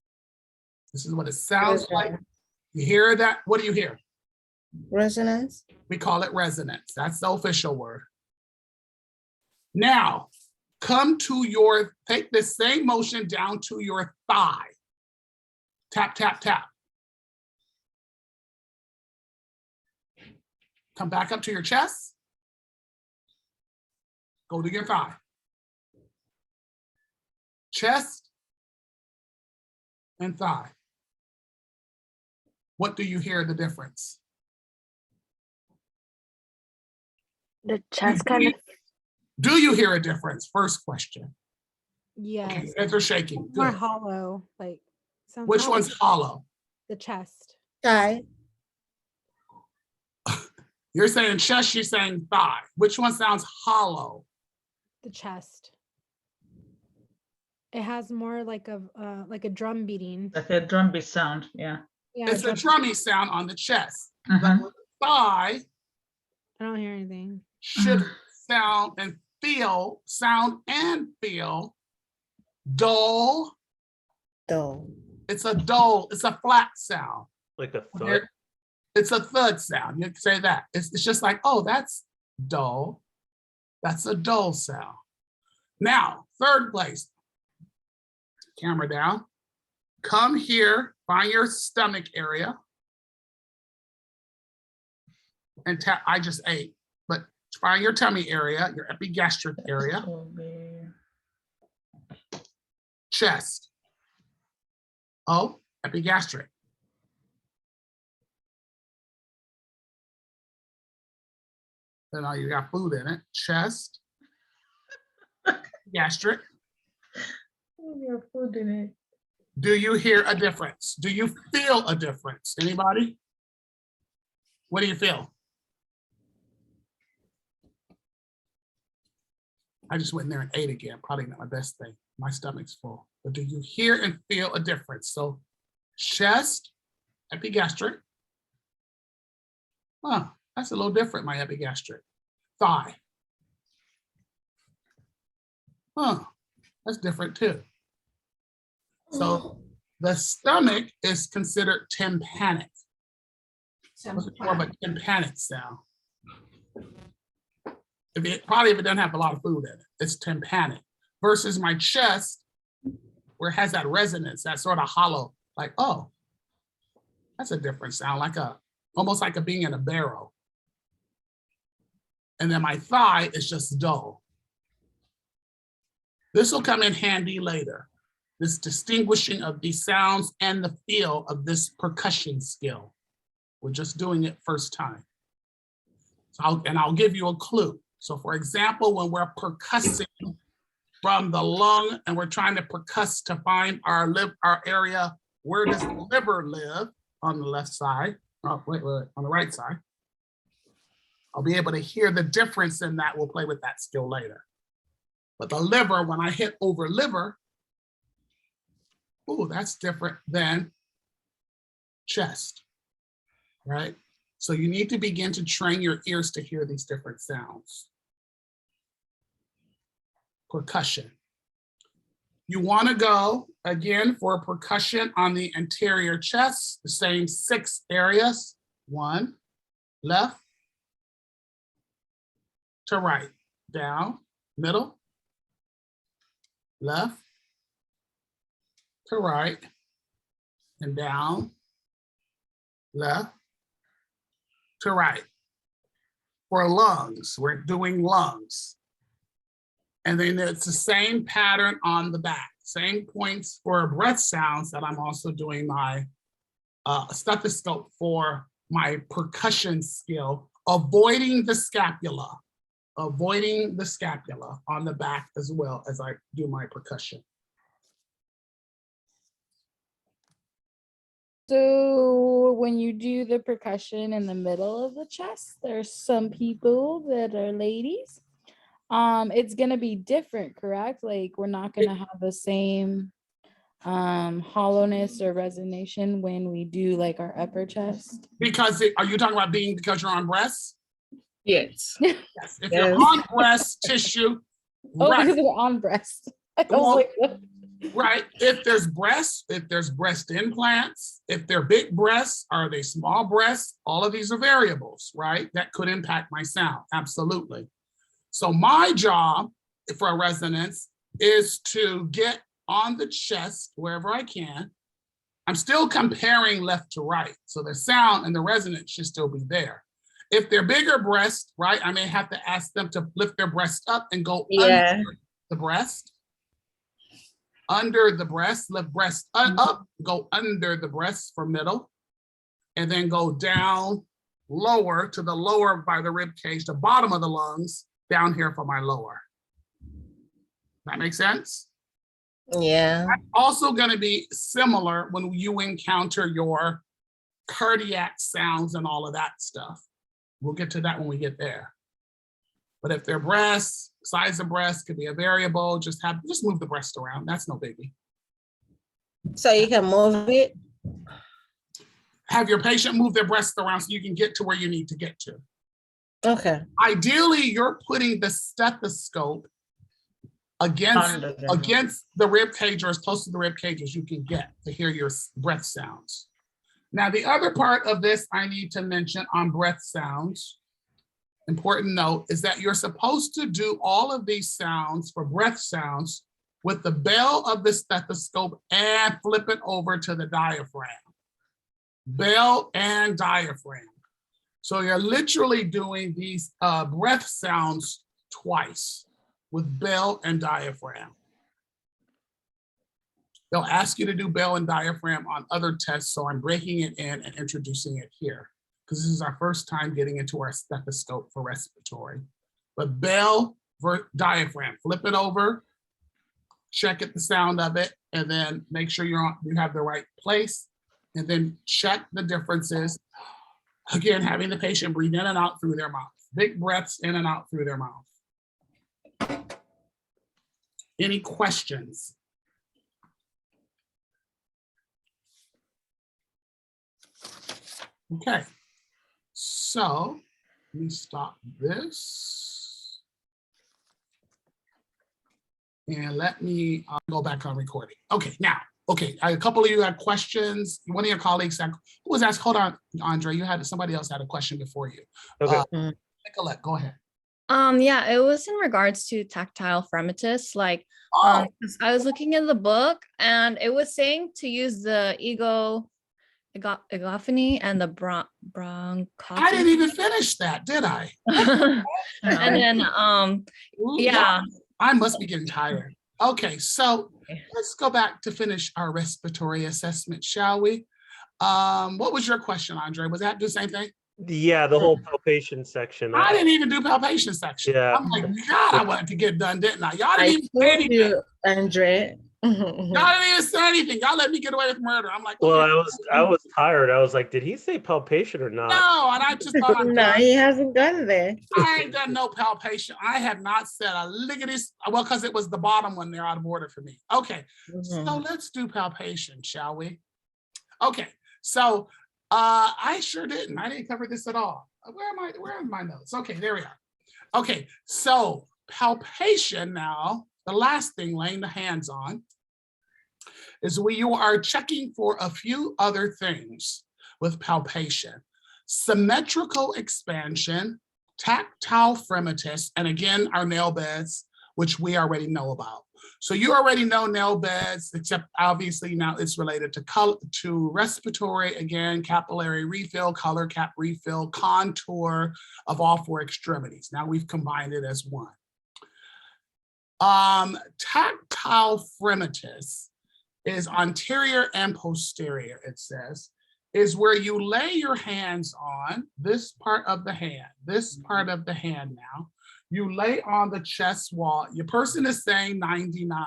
This is what it sounds like. You hear that? What do you hear? Resonance. We call it resonance. That's the official word. Now, come to your, take the same motion down to your thigh. Tap, tap, tap. Come back up to your chest. Go to your thigh. Chest and thigh. What do you hear the difference? The chest kind of. Do you hear a difference? First question. Yes. Okay, hands are shaking. More Good. hollow, like. sounds Which hollow. one's hollow? The chest. Thigh. You're saying chest, she's saying thigh. Which one sounds hollow? The chest. It has more like a drum beating. Like a drum beat sound, yeah. Yeah, It's a drum- drummy sound on the chest. Mhm. The thigh I don't hear anything. Should sound and feel dull. Dull. It's a dull, it's a flat sound. Like a thud. It's a thud sound. You can say that. It's just like, oh, that's dull. That's a dull sound. Now, third place. Camera down. Come here, find your stomach area. And tap, I just ate, but find your tummy area, your epigastric area. Chest. Oh, epigastric. Then you got food in it. Chest. Gastric. Food in it. Do you hear a difference? Do you feel a difference? Anybody? What do you feel? I just went in there and ate again. Probably not my best thing. My stomach's full. But do you hear and feel a difference? So chest, epigastric. Huh, that's a little different, my epigastric. Thigh. Huh, that's different too. So the stomach is considered tympanic. It's more of a tympanic sound. If it doesn't have a lot of food in it, it's tympanic. Versus my chest, where it has that resonance, that sort of hollow, like, oh, that's a different sound, like almost like a being in a barrel. And then my thigh is just dull. This will come in handy later. This distinguishing of these sounds and the feel of this percussion skill. We're just doing it first time. So I'll give you a clue. So for example, when we're percussing from the lung and we're trying to percuss to find our area, where does the liver live on the left side? Oh, wait, on the right side. I'll be able to hear the difference in that. We'll play with that skill later. But the liver, when I hit over liver, oh, that's different than chest, right? So you need to begin to train your ears to hear these different sounds. Percussion. You want to go, again, for percussion on the anterior chest, the same 6 areas. 1, left to right, down, middle, left to right, and down, left to right. For lungs, we're doing lungs. And then it's the same pattern on the back, same points for breath sounds that I'm also doing my stethoscope for my percussion skill, avoiding the scapula on the back as well as I do my percussion. So when you do the percussion in the middle of the chest, there's some people that are ladies. It's gonna be different, correct? Like we're not gonna have the same hollowness or resonation when we do like our upper chest. Because are you talking about because you're on breast? Yes. Yes. If you're on breast tissue, Oh, right. because we're on breast. I was Well, like, what? Right. If there's breast implants, if they're big breasts, are they small breasts? All of these are variables, right? That could impact my sound. Absolutely. So my job for a resonance is to get on the chest wherever I can. I'm still comparing left to right. So the sound and the resonance should still be there. If they're bigger breasts, right, I may have to ask them to lift their breast up and go under the breast. Under the breast, lift breast up, go under the breast for middle, and then go down lower to the lower by the rib cage, the bottom of the lungs, down here for my lower. That makes sense? Yeah. That's also going to be similar when you encounter your cardiac sounds and all of that stuff. We'll get to that when we get there. But if they're breasts, size of breast could be a variable. Just move the breast around. That's no biggie. So you can move it? Have your patient move their breasts around so you can get to where you need to get to. Okay. Ideally, you're putting the stethoscope against the rib cage or as close to the rib cage as you can get to hear your breath sounds. Now, the other part of this I need to mention on breath sounds, important note, is that you're supposed to do all of these sounds for breath sounds with the bell of the stethoscope and flip it over to the diaphragm. Bell and diaphragm. So you're literally doing these breath sounds twice with bell and diaphragm. They'll ask you to do bell and diaphragm on other tests, so I'm breaking it in and introducing it here because this is our first time getting into our stethoscope for respiratory. But bell, diaphragm, flip it over, check it, the sound of it, and then make sure you have the right place, and then check the differences. Again, having the patient breathe in and out through their mouth. Big breaths in and out through their mouth. Any questions? Okay, so let me stop this. And let me go back on recording. Okay, now, okay, a couple of you had questions. One of your colleagues had, who was asked, hold on, Andre, somebody else had a question before you. Okay. Nicolette, go ahead. Yeah, it was in regards to tactile primitives. Like, 'cause I was looking in the book and it was saying to use the Egothany and the Bronchophony. I didn't even finish that, did I? And then, yeah. I must be getting tired. Okay, so let's go back to finish our respiratory assessment, shall we? What was your question, Andre? Was that the same thing? Yeah, the whole palpation section. I didn't even do palpation section. Yeah. I'm like, God, I wanted to get done, didn't I? Y'all I didn't even say told anything. you, Andre. Y'all didn't even say anything. Y'all let me get away with murder. I'm like, Well, okay. I was tired. I was like, did he say palpation or not? No, and I just thought No, he hasn't done that. I ain't done no palpation. I have not said a lickety, well, because it was the bottom one there out of order for me. Okay, so let's do palpation, shall we? Okay, so I sure didn't. I didn't cover this at all. Where are my notes? Okay, there we are. Okay, so palpation now, the last thing laying the hands on is where you are checking for a few other things with palpation. Symmetrical expansion, tactile primitives, and again, our nail beds, which we already know about. So you already know nail beds, except obviously now it's related to respiratory, again, capillary refill, color cap refill, contour of all four extremities. Now we've combined it as one. Tactile primitives is anterior and posterior, it says, is where you lay your hands on this part of the hand, now. You lay on the chest wall. Your person is saying 99,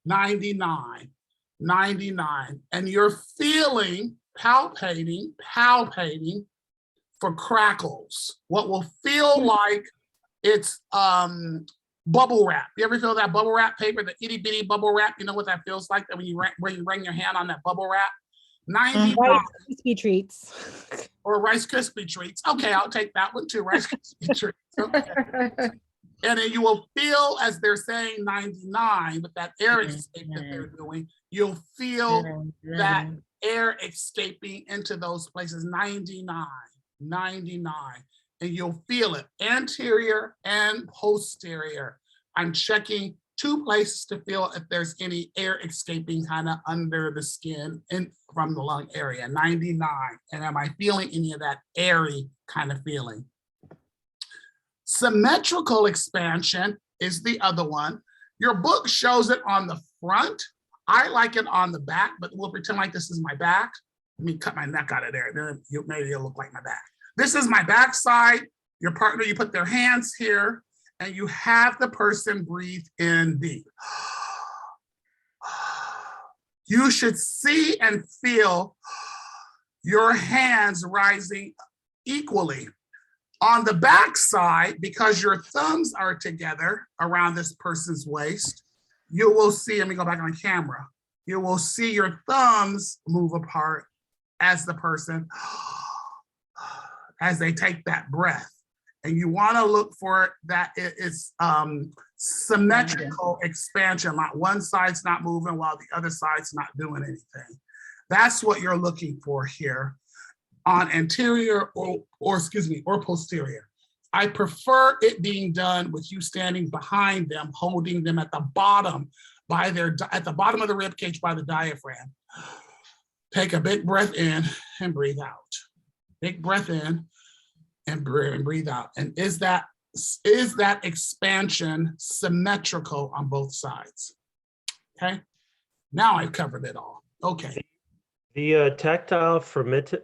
99, 99, and you're feeling, palpating for crackles. What will feel like it's bubble wrap. You ever feel that bubble wrap paper, the itty bitty bubble wrap? You know what that feels like? That when you ring your hand on that bubble wrap? 99. Rice Krispie treats. Or Rice Krispie treats. Okay, I'll take that one too. Rice Krispie treats. Okay. And then you will feel, as they're saying 99, with that air escape that they're doing, you'll feel that air escaping into those places. 99, 99. And you'll feel it anterior and posterior. I'm checking two places to feel if there's any air escaping kind of under the skin and from the lung area, 99. And am I feeling any of that airy kind of feeling? Symmetrical expansion is the other one. Your book shows it on the front. I like it on the back, but we'll pretend like this is my back. Let me cut my neck out of there. Then maybe it'll look like my back. This is my back side. Your partner, you put their hands here and you have the person breathe in deep. You should see and feel your hands rising equally. On the back side, because your thumbs are together around this person's waist, you will see, let me go back on camera, you will see your thumbs move apart as the person, as they take that breath. And you want to look for that it's symmetrical expansion, like one side's not moving while the other side's not doing anything. That's what you're looking for here on anterior or posterior. I prefer it being done with you standing behind them, holding them at the bottom at the bottom of the rib cage by the diaphragm. Take a big breath in and breathe out. Big breath in and breathe out. And is that expansion symmetrical on both sides? Okay, now I've covered it all. Okay. The tactile fremitus,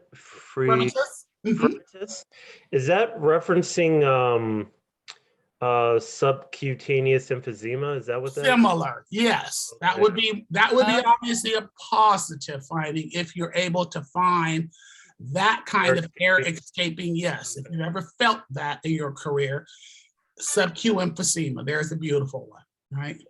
is that referencing subcutaneous emphysema? Is that what that? Similar, yes. That would be obviously a positive finding if you're able to find that kind of air escaping. Yes, if you've ever felt that in your career, subcu emphysema. There's a beautiful one, right?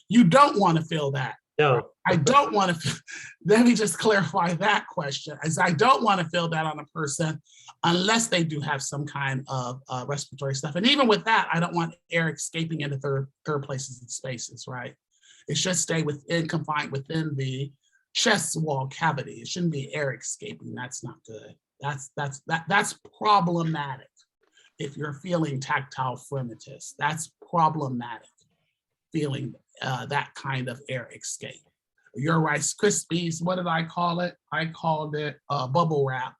You don't want to feel that. No, I don't want to. Let me just clarify that question. As I don't want to feel that on a person unless they do have some kind of respiratory stuff. And even with that, I don't want air escaping into third places and spaces, right? It should stay confined within the chest wall cavity. It shouldn't be air escaping. That's not good. That's problematic. If you're feeling tactile fremitus, that's problematic. Feeling that kind of air escape. Your Rice Krispies, what did I call it? I called it bubble wrap.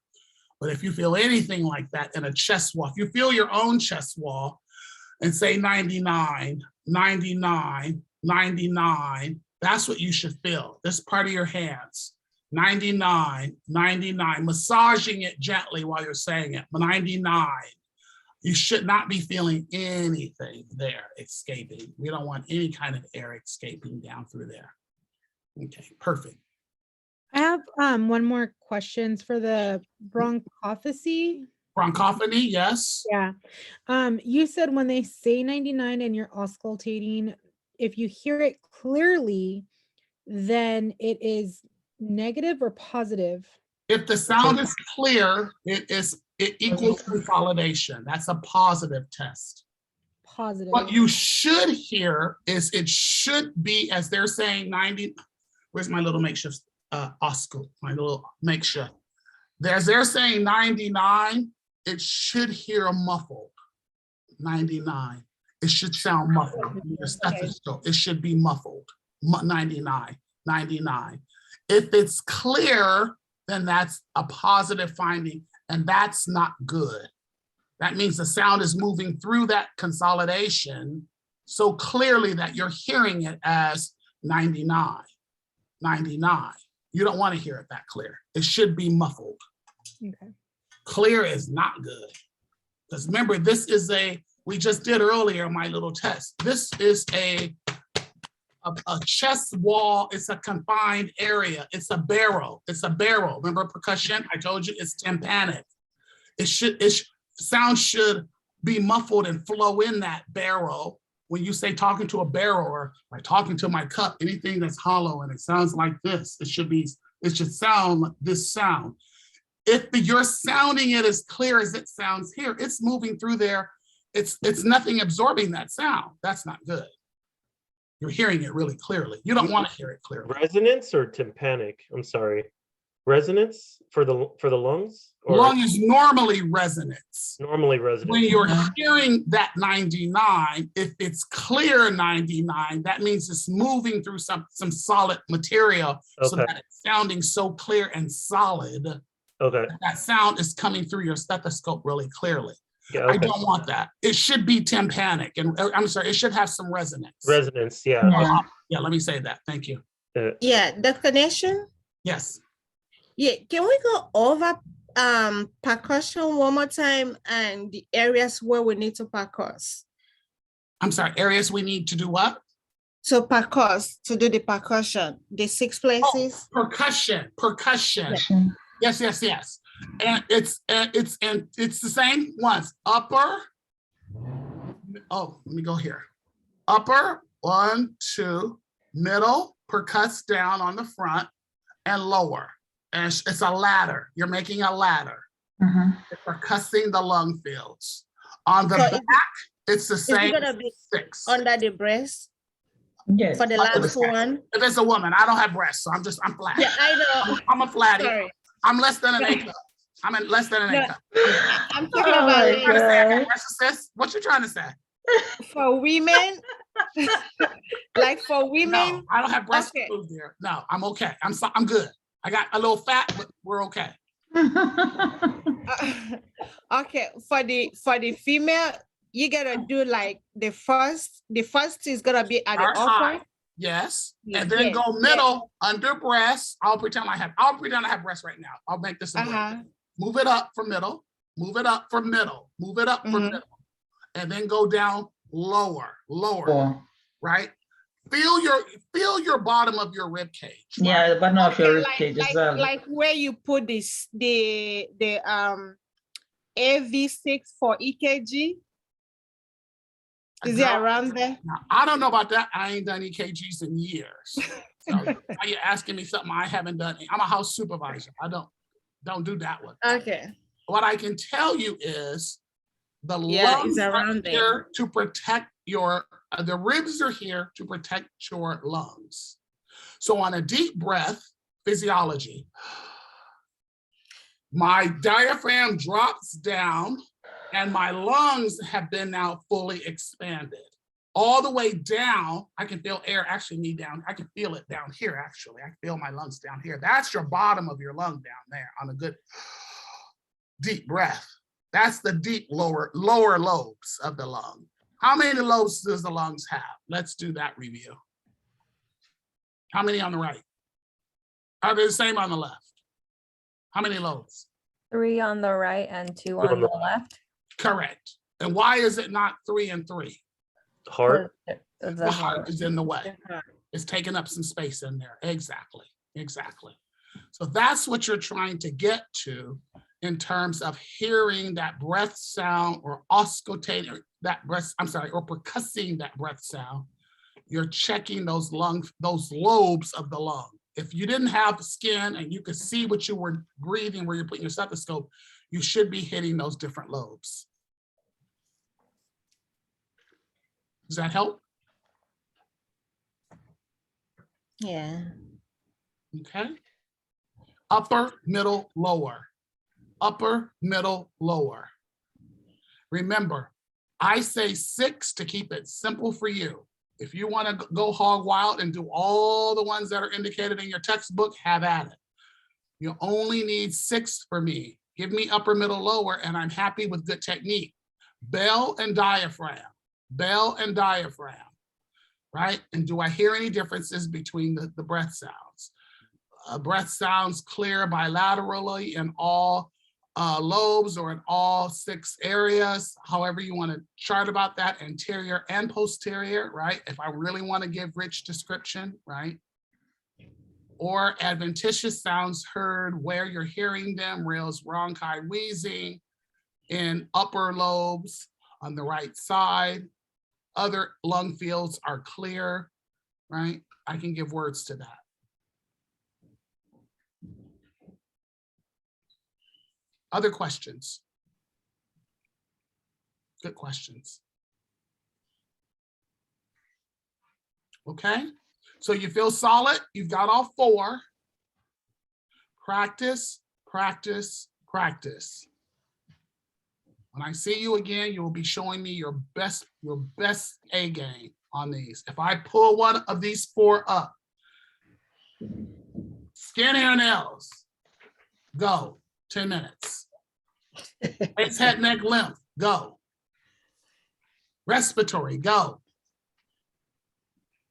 But if you feel anything like that in a chest wall, if you feel your own chest wall and say 99, 99, 99, that's what you should feel. This part of your hands, 99, 99, massaging it gently while you're saying it, 99. You should not be feeling anything there escaping. We don't want any kind of air escaping down through there. Okay, perfect. I have one more questions for the bronchophony. Bronchophony, yes. Yeah. You said when they say 99 and you're auscultating, if you hear it clearly, then it is negative or positive? If the sound is clear, it equals consolidation. That's a positive test. Positive. What you should hear is it should be, as they're saying 90, where's my little makeshift oscillate, my little makeshift. As they're saying 99, it should hear a muffled 99. It should sound muffled. Your stethoscope, it should be muffled, 99, 99. If it's clear, then that's a positive finding, and that's not good. That means the sound is moving through that consolidation so clearly that you're hearing it as 99, 99. You don't want to hear it that clear. It should be muffled. Okay. Clear is not good. Because remember, this is we just did earlier my little test. This is a chest wall. It's a confined area. It's a barrel. It's a barrel. Remember percussion? I told you it's tympanic. Sound should be muffled and flow in that barrel. When you say talking to a barrel or like talking to my cup, anything that's hollow and it sounds like this, it should sound like this sound. If you're sounding it as clear as it sounds here, it's moving through there. It's nothing absorbing that sound. That's not good. You're hearing it really clearly. You don't want to hear it clearly. Resonance or tympanic? I'm sorry. Resonance for the lungs? Or lung is normally resonance. Normally resonance. When you're hearing that 99, if it's clear 99, that means it's moving through some solid material so that it's sounding so clear and solid. Okay. That sound is coming through your stethoscope really clearly. Yeah, okay. I don't want that. It should be tympanic, and I'm sorry, it should have some resonance. Resonance, yeah. Yeah, let me say that. Thank you. Yeah, Dr. Nation? Yes. Yeah, can we go over percussion one more time and the areas where we need to percuss? I'm sorry, areas we need to do what? So to do the percussion, the 6 places. Oh, percussion. Yeah. Yes. And it's the same ones. Upper. Oh, let me go here. Upper, 1, 2, middle, percuss down on the front, and lower. And it's a ladder. You're making a ladder. You're percussing the lung fields. On the So back, is it's the is it same gonna be 6. under the breast Yes. for the last one? If it's a woman, I don't have breasts, so I'm flat. Yeah, I know. I'm a flatty. Sorry. I'm less than an A cup. I'm in less than an No, A cup. I'm talking Oh about my like, Trying to say I got God. breast cysts? What you trying to say? for women. Like for women. No, I don't have breast Okay. food there. No, I'm okay. I'm good. I got a little fat, but we're okay. Okay, for the female, you gotta do like the first is gonna be at the Start upper. high, yes, and then Yeah, go yeah. middle under breast. I'll pretend I have breast right now. I'll make this a break. Uh-huh. Move it up for middle, move it up for middle, move it up for Mhm. middle, and then go down lower, Oh, right? Feel your bottom of your rib cage. right? yeah, but not your Okay, rib cage as well. like where you put this the AV6 for EKG. Is it Girl, around there? now, I don't know about that. I ain't done EKGs in years. So now you're asking me something I haven't done. I'm a house supervisor. I don't do that one. Okay. What I can tell you is the Yeah, lungs it's are around there. here to protect your, the ribs are here to protect your lungs. So on a deep breath, physiology, my diaphragm drops down and my lungs have been now fully expanded. All the way down, I can feel air actually me down. I can feel it down here, actually. I feel my lungs down here. That's your bottom of your lung down there on a good deep breath. That's the deep lower lobes of the lung. How many lobes does the lungs have? Let's do that review. How many on the right? Are they the same on the left? How many lobes? 3 on the right and 2 on the left. Correct. And why is it not 3 and 3? Heart. The heart is in the way. It's taking up some space in there. Exactly. So that's what you're trying to get to in terms of hearing that breath sound or auscultating that breath, or percussing that breath sound. You're checking those lobes of the lung. If you didn't have skin and you could see what you were breathing where you're putting your stethoscope, you should be hitting those different lobes. Does that help? Yeah. Okay. Upper, middle, lower. Upper, middle, lower. Remember, I say 6 to keep it simple for you. If you want to go hog wild and do all the ones that are indicated in your textbook, have at it. You only need 6 for me. Give me upper, middle, lower, and I'm happy with good technique. Bell and diaphragm, right? And do I hear any differences between the breath sounds? Breath sounds clear bilaterally in all lobes or in all 6 areas, however you want to chart about that, anterior and posterior, right? If I really want to give rich description, right? Or adventitious sounds heard where you're hearing them, rales, bronchi, wheezing in upper lobes on the right side. Other lung fields are clear, right? I can give words to that. Other questions? Good questions. Okay, so you feel solid, you've got all 4. Practice, practice, practice. When I see you again, you will be showing me your best A game on these. If I pull one of these 4 up, skin, hair, nails, go, 10 minutes. Face, head, neck, lymph, go. Respiratory, go.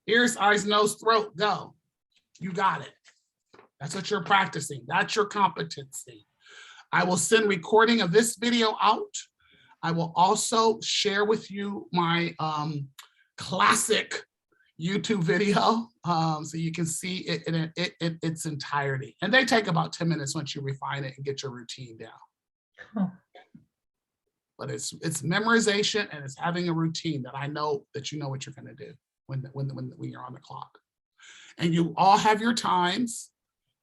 Ears, eyes, nose, throat, go. You got it. That's what you're practicing. That's your competency. I will send recording of this video out. I will also share with you my classic YouTube video so you can see it in its entirety. And they take about 10 minutes once you refine it and get your routine down. Oh. But it's memorization and it's having a routine that I know that you know what you're going to do when you're on the clock. And you all have your times,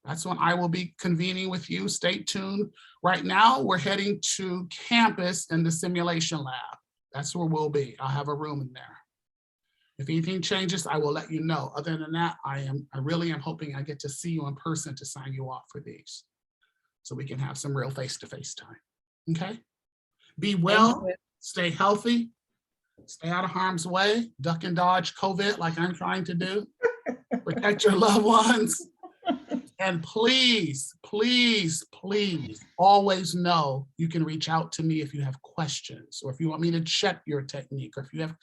That's when I will be convening with you. Stay tuned. Right now, we're heading to campus in the simulation lab. That's where we'll be. I'll have a room in there. If anything changes, I will let you know. Other than that, I really am hoping I get to see you in person to sign you off for these, so we can have some real face-to-face time. Okay? Be well, stay healthy, stay out of harm's way, duck and dodge COVID like I'm trying to do. Protect your loved ones. And please, please, please always know you can reach out to me if you have questions, or if you want me to check your technique, or if you have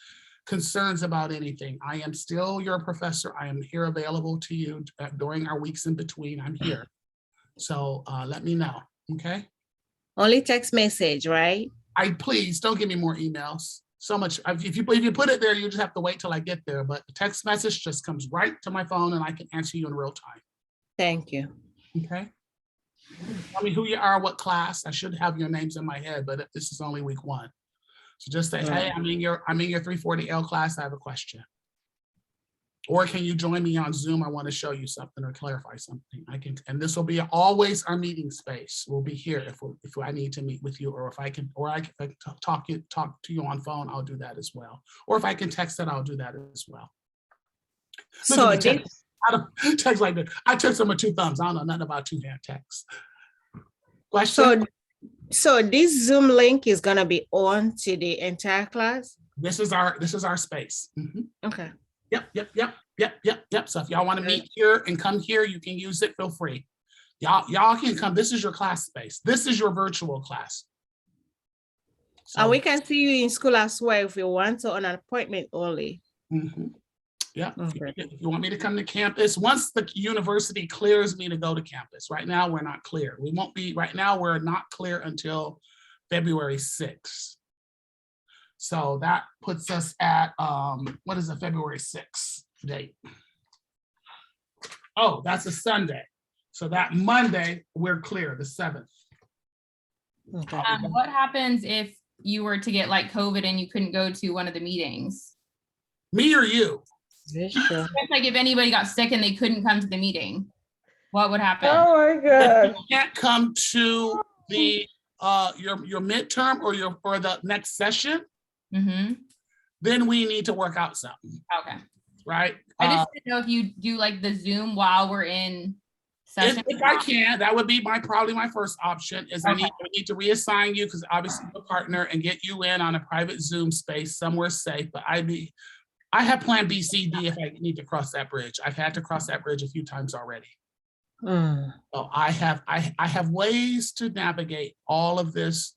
concerns about anything. I am still your professor. I am here available to you during our weeks in between. I'm here. So let me know, okay? Only text message, right? Please don't give me more emails. So much, if you put it there, you just have to wait till I get there. But the text message just comes right to my phone and I can answer you in real time. Thank you. Okay. Tell me who you are, what class. I should have your names in my head, but this is only week 1. So just say, hey, I'm in your 340L class. I have a question. Or can you join me on Zoom? I want to show you something or clarify something. I can, and this will be always our meeting space. We'll be here if I need to meet with you, or if I can talk to you on phone, I'll do that as well. Or if I can text it, I'll do that as well. So I don't text like that. I text them with 2 thumbs. I don't know nothing about 2-hand text. Question? So this Zoom link is gonna be on to the entire class? This is our space. Okay. Yep. So if y'all want to meet here and come here, you can use it. Feel free. Y'all can come. This is your class space. This is your virtual class. So, And we can see you in school as well if you want to, on an appointment only. Yeah. Okay. If you want me to come to campus, once the university clears me to go to campus. Right now, we're not clear. We won't be. Right now, we're not clear until February 6th. So that puts us at, what is the February 6th date? Oh, that's a Sunday. So that Monday, we're clear, the 7th. Okay. What happens if you were to get like COVID and you couldn't go to one of the meetings? Me or you? It's like if anybody got sick and they couldn't come to the meeting, what would happen? Oh my God. If you can't come to the your midterm or the next session, then we need to work out something. Okay. Right? I just didn't know if you do like the Zoom while we're in session. If I can, that would be probably my first option. Is I need to reassign you, because obviously you're a partner, and get you in on a private Zoom space somewhere safe. But I have plan B, C, D if I need to cross that bridge. I've had to cross that bridge a few times already. So I have ways to navigate all of this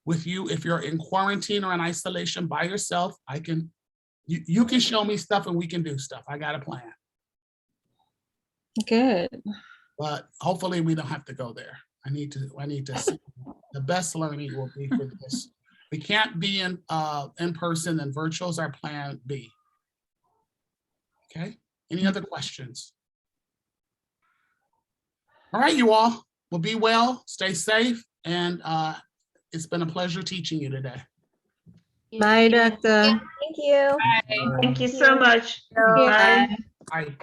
with you. If you're in quarantine or in isolation by yourself, you can show me stuff and we can do stuff. I got a plan. Good. But hopefully we don't have to go there. I need to see. The best learning will be for this. We can't be in person, and virtual is our plan B. Okay, any other questions? All right, you all. Well, be well, stay safe, and it's been a pleasure teaching you today. Bye, doctor. Thank you. Bye. Thank you so much. Bye. Bye.